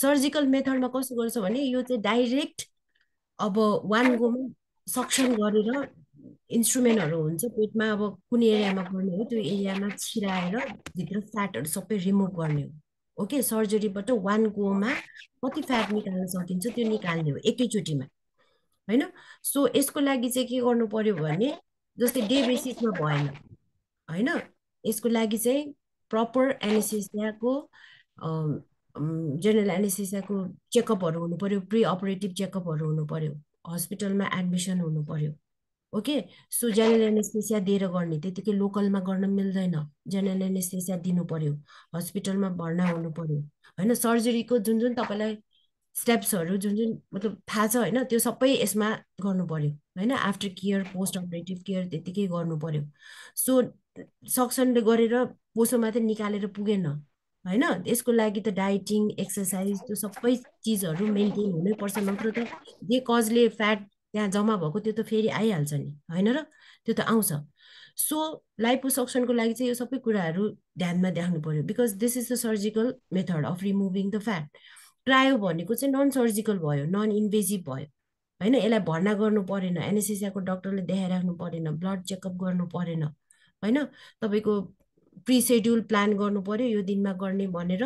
सर्जिकल मेथडमा कस्तो गर्छ भने यो चाहिँ डाइरेक्ट अब वान गोमा सक्सन गरेर इन्स्ट्रुमेन्टहरू हुन्छ पेटमा अब कुन एरियामा गर्ने हो त्यो एरियामा छिराएर भित्र फ्याटहरू सबै रिमुभ गर्ने हो ओके सर्जरीबाट वान गोमा कति फ्याट निकाल्न सकिन्छ त्यो निकाल्ने हो एकैचोटिमा होइन सो यसको लागि चाहिँ के गर्नु पर्यो भने जस्तै डे बेसिसमा भएन होइन यसको लागि चाहिँ प्रपर एनेस्थेसियाको जेनरल एनेस्थेसियाको चेकअपहरू हुनु पर्यो प्रि अपरेटिभ चेकअपहरू हुनु पर्यो हस्पिटलमा एडमिसन हुनु पर्यो ओके सो जेनरल एनेस्थेसिया दिएर गर्ने त्यतिकै लोकलमा गर्न मिल्दैन जेनरल एनेस्थेसिया दिनु पर्यो हस्पिटलमा भर्ना हुनु पर्यो होइन सर्जरीको जुन जुन तपाईँलाई स्टेप्सहरू जुन जुन मतलब थाहा छ होइन त्यो सबै यसमा गर्नु पर्यो होइन after care post operative care त्यतिकै गर्नु पर्यो सो सक्सनले गरेर पोसो मात्रै निकालेर पुगेन होइन यसको लागि त डाइटिङ एक्सर्साइज त्यो सबै चिजहरू मेन्टेन हुनैपर्छ नत्र त जे कजले फ्याट त्यहाँ जम्मा भएको त्यो त फेरि आइहाल्छ नि होइन र त्यो त आउँछ सो लाइपोसक्सनको लागि चाहिँ यो सबै कुराहरू ध्यानमा राख्नु पर्यो because this is the surgical method of removing the fat cryo भनेको चाहिँ नन सर्जिकल भयो नन इन्भेजिभ भयो होइन यसलाई भर्ना गर्नु परेन एनेस्थेसियाको डक्टरले देखाइराख्नु परेन ब्लड चेकअप गर्नु परेन होइन तपाईँको प्रिसेड्युल प्लान गर्नु पर्यो यो दिनमा गर्ने भनेर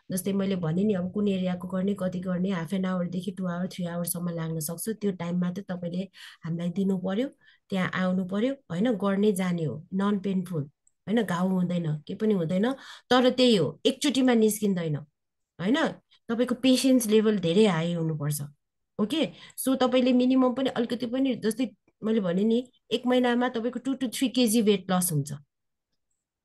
जस्तै मैले भने नि अब कुन एरियाको गर्ने कति गर्ने हाफ एन आवरदेखि 2 आवर 3 आवरसम्म लाग्न सक्छ त्यो टाइम मात्रै तपाईँले हामीलाई दिनु पर्यो त्यहाँ आउनु पर्यो होइन गर्ने जाने हो नन पेनफुल होइन घाउ हुँदैन केही पनि हुँदैन तर त्यही हो एकचोटिमा निस्किँदैन होइन तपाईँको पेसेन्स लेभल धेरै हाई हुनुपर्छ ओके सो तपाईँले मिनिमम पनि अलिकति पनि जस्तै मैले भने नि 1 महिनामा तपाईँको 2 to 3 kg वेट लस हुन्छ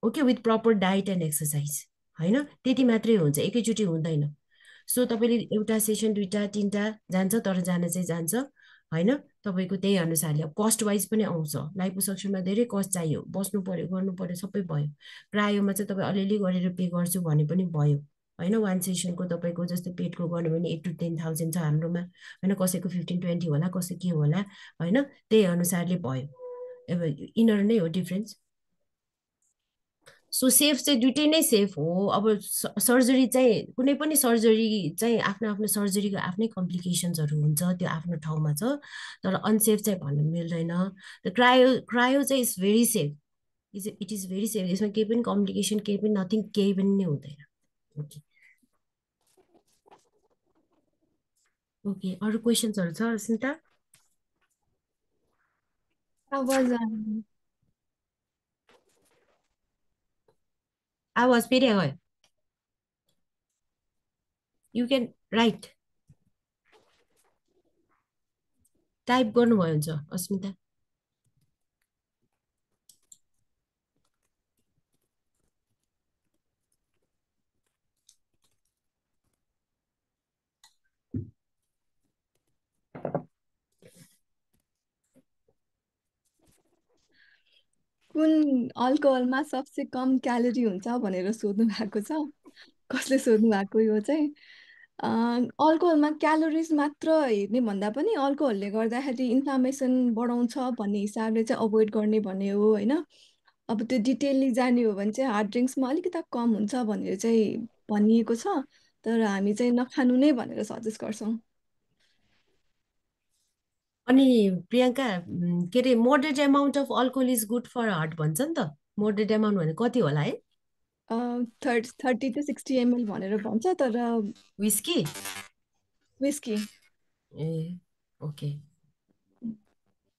okay with proper diet and exercise होइन त्यति मात्रै हुन्छ एकैचोटि हुँदैन सो तपाईँले एउटा सेसन 2टा 3टा जान्छ तर जान चाहिँ जान्छ होइन तपाईँको त्यही अनुसारले कस्ट वाइज पनि आउँछ लाइपोसक्सनमा धेरै कस्ट चाहियो बस्नु पर्यो गर्नु पर्यो सबै भयो क्रायोमा चाहिँ तपाईँ अलिअलि गरेर पे गर्छु भने पनि भयो होइन वान सेसनको तपाईँको जस्तै पेटको गर्नु भने 8 to 10,000 छ हाम्रोमा होइन कसैको 15-20 होला कसै के होला होइन त्यही अनुसारले भयो अब इनर नै हो डिफ्रेन्स सो सेफ चाहिँ दुइटै नै सेफ हो अब सर्जरी चाहिँ कुनै पनि सर्जरी चाहिँ आफ्नो आफ्नो सर्जरीको आफ्नै कम्प्लिकेसन्सहरू हुन्छ त्यो आफ्नो ठाउँमा छ तर अनसेफ चाहिँ भन्नु मिल्दैन क्रायो क्रायो चाहिँ is very safe it is very safe यसमा केही पनि कम्प्लिकेसन केही पनि नथिङ केही पनि नै हुँदैन ओके ओके अरू क्वेसन्सहरू छ स्मिता आवाज आवाज फेरि गयो यु क्यान राइट टाइप गर्नुभयो हुन्छ अस्मिता कुन अल्कोहलमा सबसे कम क्यालोरी हुन्छ भनेर सोध्नु भएको छ कसले सोध्नु भएको यो चाहिँ अल्कोहलमा क्यालोरिज मात्र हेर्ने भन्दा पनि अल्कोहलले गर्दाखेरि इन्फ्लामेसन बढाउँछ भन्ने हिसाबले चाहिँ अभोइड गर्ने भन्ने हो होइन अब त्यो डिटेलली जाने हो भने चाहिँ हार्ड ड्रिङ्क्समा अलिकति कम हुन्छ भनेर चाहिँ भनिएको छ तर हामी चाहिँ नखानु नै भनेर सजेस्ट गर्छौँ अनि प्रियङ्का के अरे moderate amount of alcohol is good for heart भन्छ नि त मोडरेट एमाउन्ट भने कति होला है 30 to 60 ml भनेर भन्छ तर विस्की विस्की ए ओके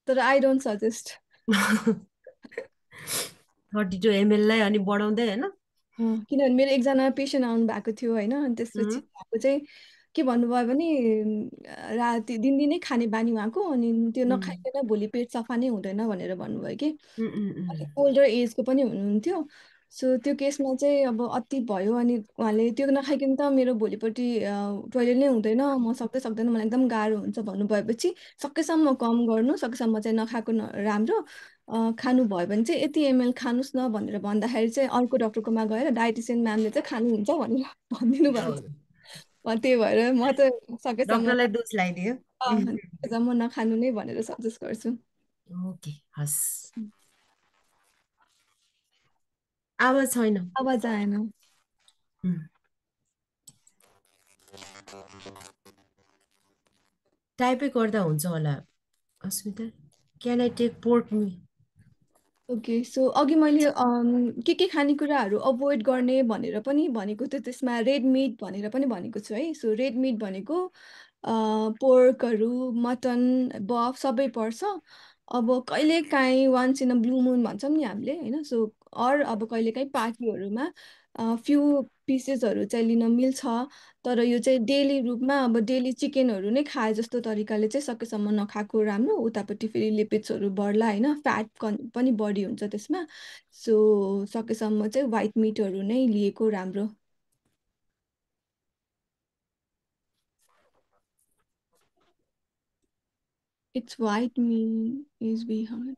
तर आई डोन्ट सजेस्ट 32 ml लाई अनि बढाउँदै होइन किनभने मेरो एकजना पेसेन्ट आउनु भएको थियो होइन अनि त्यसपछि उहाँको चाहिँ के भन्नुभयो भने राति दिनदिनै खाने बानी उहाँको अनि त्यो नखाइकन भोलि पेट सफा नै हुँदैन भनेर भन्नुभयो कि अलिक ओल्डर एजको पनि हुनुहुन्थ्यो सो त्यो केसमा चाहिँ अब अति भयो अनि उहाँले त्यो नखाइकन त मेरो भोलिपट्टि टोइलेट नै हुँदैन म सक्दैन मलाई एकदम गाह्रो हुन्छ भन्नुभएपछि सकेसम्म कम गर्नु सकेसम्म चाहिँ नखाएको राम्रो खानु भयो भने चाहिँ यति एमएल खानुहोस् न भनेर भन्दाखेरि चाहिँ अर्को डक्टरकोमा गएर डाइटिसियन म्यामले चाहिँ खानुहुन्छ भनेर भनिदिनु भएको छ। त्यही भएर म त सकेसम्म डक्टरलाई दोष लगाइदियो। सकेसम्म नखानु नै भनेर सजेस्ट गर्छु। ओके, हस्। आवाज छैन, आवाज आएन। टाइपै गर्दा हुन्छ होला। Asmita, can I take pork me? Okay, so अघि मैले के खानेकुराहरू अभोइड गर्ने भनेर पनि भनेको थियो, त्यसमा रेड मिट भनेर पनि भनेको छु है। सो रेड मिट भनेको पोर्कहरू, मटन, बफ सबै पर्छ। अब कहिलेकाहीँ वान्स इन अ ब्लू मुन भन्छौँ नि हामीले होइन। सो अब कहिलेकाहीँ पार्टीहरूमा फ्यु पिसेसहरू चाहिँ लिन मिल्छ, तर यो चाहिँ डेली रूपमा अब डेली चिकनहरू नै खाए जस्तो तरिकाले चाहिँ सकेसम्म नखाएको राम्रो। उतापट्टि फेरि लिपिड्सहरू बढ्ला होइन, फ्याट पनि बढी हुन्छ त्यसमा। सो सकेसम्म चाहिँ व्हाइट मिटहरू नै लिएको राम्रो। It's white meat is be heard,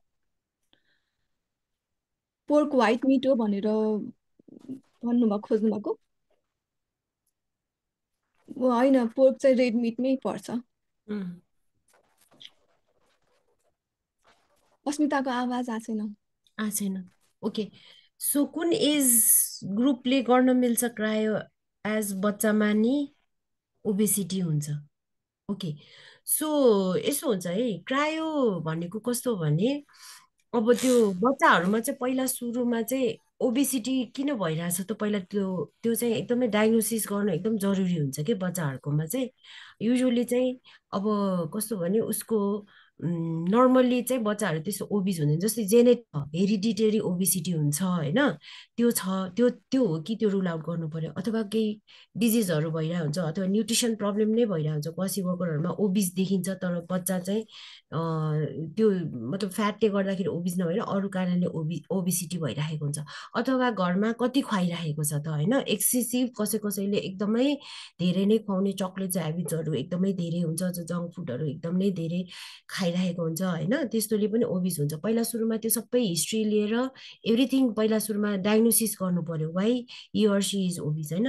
pork white meat हो भनेर भन्नुभएको, खोज्नु भएको होइन। पोर्क चाहिँ रेड मिटमै पर्छ। अस्मिताको आवाज आएको छैन। छैन। ओके, सो कुन एज ग्रुपले गर्न मिल्छ क्रायो एज बच्चामा नि ओबेसिटी हुन्छ? ओके, सो यसो हुन्छ है, क्रायो भनेको कस्तो भने अब त्यो बच्चाहरूमा चाहिँ पहिला सुरुमा चाहिँ ओबेसिटी किन भइरहेछ त पहिला त्यो त्यो चाहिँ एकदमै डायग्नोसिस गर्नु एकदम जरुरी हुन्छ कि बच्चाहरूकोमा चाहिँ। युजुअली चाहिँ अब कस्तो भने उसको नर्मल्ली चाहिँ बच्चाहरू त्यस्तो ओबिस हुँदैन, जस्तै जेनेट हेरिडिटेरी ओबिसिटी हुन्छ होइन, त्यो छ, त्यो त्यो हो कि त्यो रुल आउट गर्नु पर्यो। अथवा केही डिजिजहरू भइरहेको हुन्छ अथवा न्युट्रिसन प्रब्लम नै भइरहेको हुन्छ, पछि वर्करहरूमा ओबिस देखिन्छ तर बच्चा चाहिँ त्यो मतलब फ्याटले गर्दाखेरि ओबिस नभएर अरू कारणले ओबिसिटी भइरहेको हुन्छ। अथवा घरमा कति खुवाइरहेको छ त होइन, एक्सेसिभ कसैले एकदमै धेरै नै खुवाउने, चक्लेट्स ह्याबिट्सहरू एकदमै धेरै हुन्छ, जङ्क फुडहरू एकदमै धेरै खाइरहेको हुन्छ होइन, त्यस्तोले पनि ओबिस हुन्छ। पहिला सुरुमा त्यो सबै हिस्ट्री लिएर एभ्रिथिङ पहिला सुरुमा डायग्नोसिस गर्नु पर्यो, why he or she is obese होइन।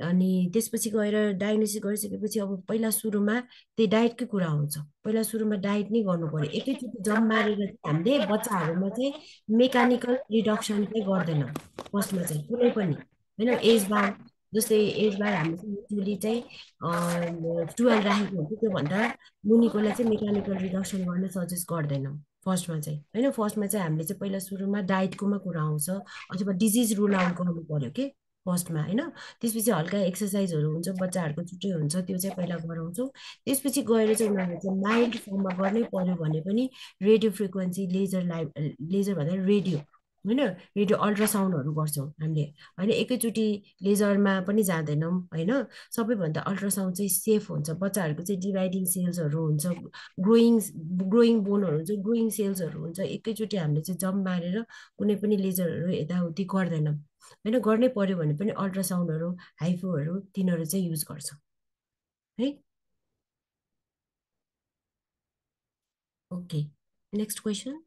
अनि त्यसपछि गएर डायग्नोसिस गरिसकेपछि अब पहिला सुरुमा त्यही डाइटकै कुरा आउँछ। पहिला सुरुमा डाइट नै गर्नु पर्यो। एकैचोटि जम मारेर हामीले बच्चाहरूमा चाहिँ मेकानिकल रिडक्सन चाहिँ गर्दैनौँ फर्स्टमा चाहिँ कुनै पनि होइन। एज बार जस्तै एज बार हामीले चाहिँ युजली चाहिँ 12 राखेको हुन्छ, त्योभन्दा मुनिकोलाई चाहिँ मेकानिकल रिडक्सन गर्न सजेस्ट गर्दैनौँ फर्स्टमा चाहिँ होइन। फर्स्टमा चाहिँ हामीले चाहिँ पहिला सुरुमा डाइटकोमा कुरा आउँछ, अथवा डिजिज रुल आउट गर्नु पर्यो कि फर्स्टमा होइन। त्यसपछि हल्का एक्सर्साइजहरू हुन्छ, बच्चाहरूको छुट्टै हुन्छ, त्यो चाहिँ पहिला गराउँछौँ। त्यसपछि गएर चाहिँ उनीहरूले चाहिँ माइल्ड फर्ममा गर्नै पर्यो भने पनि रेडियो फ्रिक्वेन्सी लेजर भन्दा रेडियो होइन, रेडियो अल्ट्रासाउन्डहरू गर्छौँ हामीले होइन। एकैचोटि लेजरमा पनि जाँदैनौँ होइन। सबैभन्दा अल्ट्रासाउन्ड चाहिँ सेफ हुन्छ। बच्चाहरूको चाहिँ डिभाइडिङ सेल्सहरू हुन्छ, ग्रोइङ बोनहरू हुन्छ, ग्रोइङ सेल्सहरू हुन्छ। एकैचोटि हामीले चाहिँ जम्प मारेर कुनै पनि लेजरहरू यताउति गर्दैनौँ होइन। गर्नै पर्यो भने पनि अल्ट्रासाउन्डहरू, हाइफोहरू तिनीहरू चाहिँ युज गर्छौँ है। Okay, next question.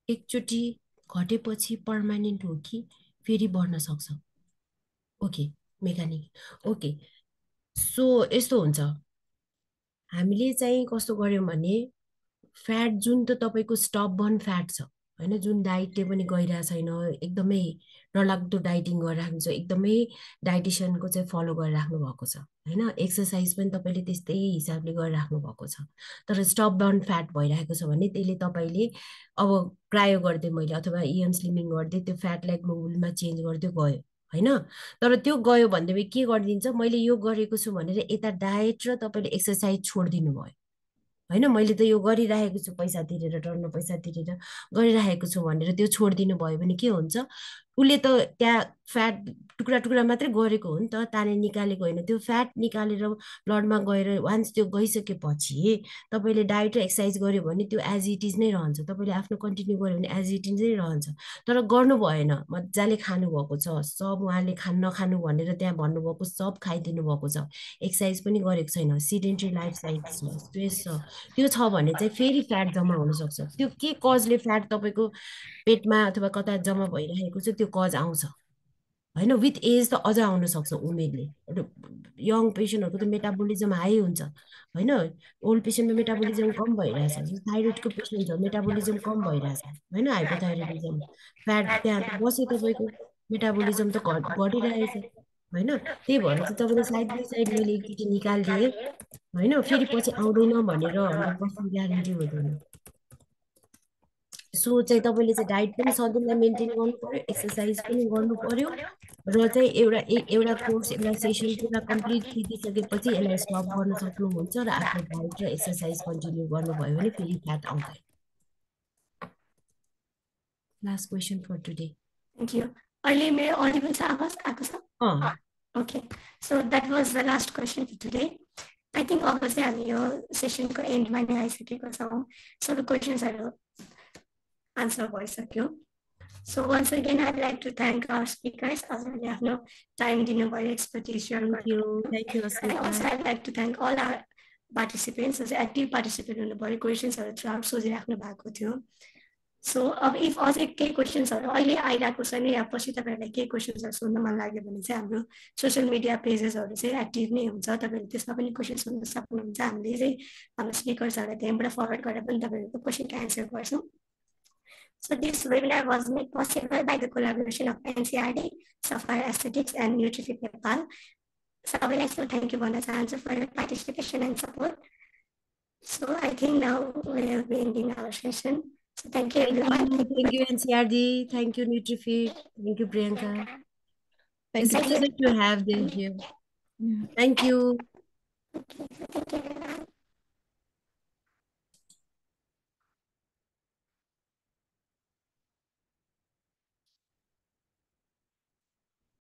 एकचोटि घटेपछि पर्मानेन्ट हो कि फेरि बढ्न सक्छ? Okay, mechanic. ओके, सो यस्तो हुन्छ, हामीले चाहिँ कस्तो गर्यौँ भने फ्याट जुन त तपाईँको स्टबर्न फ्याट छ होइन, जुन डाइटले पनि गइरहेको छैन, एकदमै डरलाग्दो डाइटिङ गरिराख्नु छ, एकदमै डाइटिसियनको चाहिँ फलो गरिराख्नु भएको छ होइन, एक्सर्साइज पनि तपाईँले त्यस्तै हिसाबले गरिराख्नु भएको छ, तर स्टबर्न फ्याट भइरहेको छ भने त्यसले तपाईँले अब क्रायो गरिदियो मैले अथवा इएम स्लिमिङ गरिदियो, त्यो फ्याटलाई ग्लोबुलमा चेन्ज गरिदियो गयो होइन। तर त्यो गयो भनेदेखि के गरिदिन्छ, मैले यो गरेको छु भनेर यता डायट र तपाईँले एक्सर्साइज छोडिदिनु भयो होइन। मैले त यो गरिरहेको छु पैसा तिरेर, टर्न पैसा तिरेर गरिरहेको छु भनेर त्यो छोडिदिनु भयो भने के हुन्छ, उसले त त्यहाँ फ्याट टुक्रा टुक्रा मात्रै गरेको हो नि त, ताने निकालेको होइन। त्यो फ्याट निकालेर ब्लडमा गएर वान्स त्यो गइसकेपछि तपाईँले डाइट र एक्सर्साइज गर्यो भने त्यो एज इट इज नै रहन्छ। तपाईँले आफ्नो कन्टिन्यू गर्यो भने एज इट इज नै रहन्छ। तर गर्नु भएन, मजाले खानुभएको छ, सब उहाँले नखानु भनेर त्यहाँ भन्नुभएको सब खाइदिनु भएको छ, एक्सर्साइज पनि गरेको छैन, सिडेन्ट्री लाइफस्टाइल छ, स्ट्रेस छ, त्यो छ भने चाहिँ फेरि फ्याट जम्मा हुनसक्छ। त्यो के कजले फ्याट तपाईँको पेटमा अथवा कता जम्मा भइरहेको छ त्यो कज आउँछ होइन। विथ एज त अझ आउन सक्छ उमेरले। यङ पेसेन्टहरूको त मेटाबोलिजम हाई हुन्छ होइन, ओल्ड पेसेन्टमा मेटाबोलिजम कम भइरहेछ। थाइरोइडको पेसेन्ट छ, मेटाबोलिजम कम भइरहेछ होइन, हाइपोथाइरोइडिजम, फ्याट त्यहाँ त बस्यो तपाईँको, मेटाबोलिजम त घटिरहेछ होइन। त्यही भएर चाहिँ तपाईँले साइड बाई साइड मैले एकचोटि निकालिदिएँ होइन, फेरि पछि आउँदैन भनेर 100% ग्यारेन्टी हुँदैन। सो चाहिँ तपाईँले चाहिँ डाइट पनि सधैँ मेन्टेन गर्नु पर्यो, एक्सर्साइज पनि गर्नु पर्यो, र चाहिँ एउटा कोर्स एउटा सेसन पुरा कम्प्लिट दिइसकेपछि यसलाई स्टप गर्न सक्नुहुन्छ र आफ्नो डाइट र एक्सर्साइज कन्टिन्यू गर्नुभयो भने फेरि फ्याट आउँदैन। Last question for today. Thank you. Earlier, may audible sa awas? Okay. So that was the last question for today. I think obviously हामी यो सेसनको एन्डमा नै आइसकेको छौँ। सबै क्वेसन्सहरू आन्सर भइसक्यो। So once again, I'd like to thank our speakers हजुरले आफ्नो टाइम दिनुभयो, एक्सपर्टिज सेयर गर्नुभयो। Thank you, And also I'd like to thank all our participants, active participate हुनुभयो, क्वेसन्सहरू थ्रुआउट सोधिराख्नु भएको थियो। सो अब इफ अझै केही क्वेसन्सहरू अहिले आइरहेको छैन या पछि तपाईँहरूलाई केही क्वेसन्सहरू सोध्न मन लाग्यो भने चाहिँ हाम्रो सोसियल मिडिया पेजेसहरू चाहिँ एक्टिभ नै हुन्छ, तपाईँहरूले त्यसमा पनि क्वेसन सोध्न सक्नुहुन्छ। हामीले चाहिँ हाम्रो स्पिकर्सहरूलाई त्यहीँबाट फरवर्ड गरेर पनि तपाईँहरूको क्वेसनको एन्सर गर्छौँ। So this webinar was made possible by the collaboration of NCRD, Sapphire Aesthetics and NutriFit Nepal. So I would like to thank you भन्न चाहन्छु for your participation and support. So I think now we will be ending our session. So thank you everyone. Thank you NCRD, thank you NutriFit, thank you Priyanka. It's a pleasure to have them here. Thank you. Thank you everyone.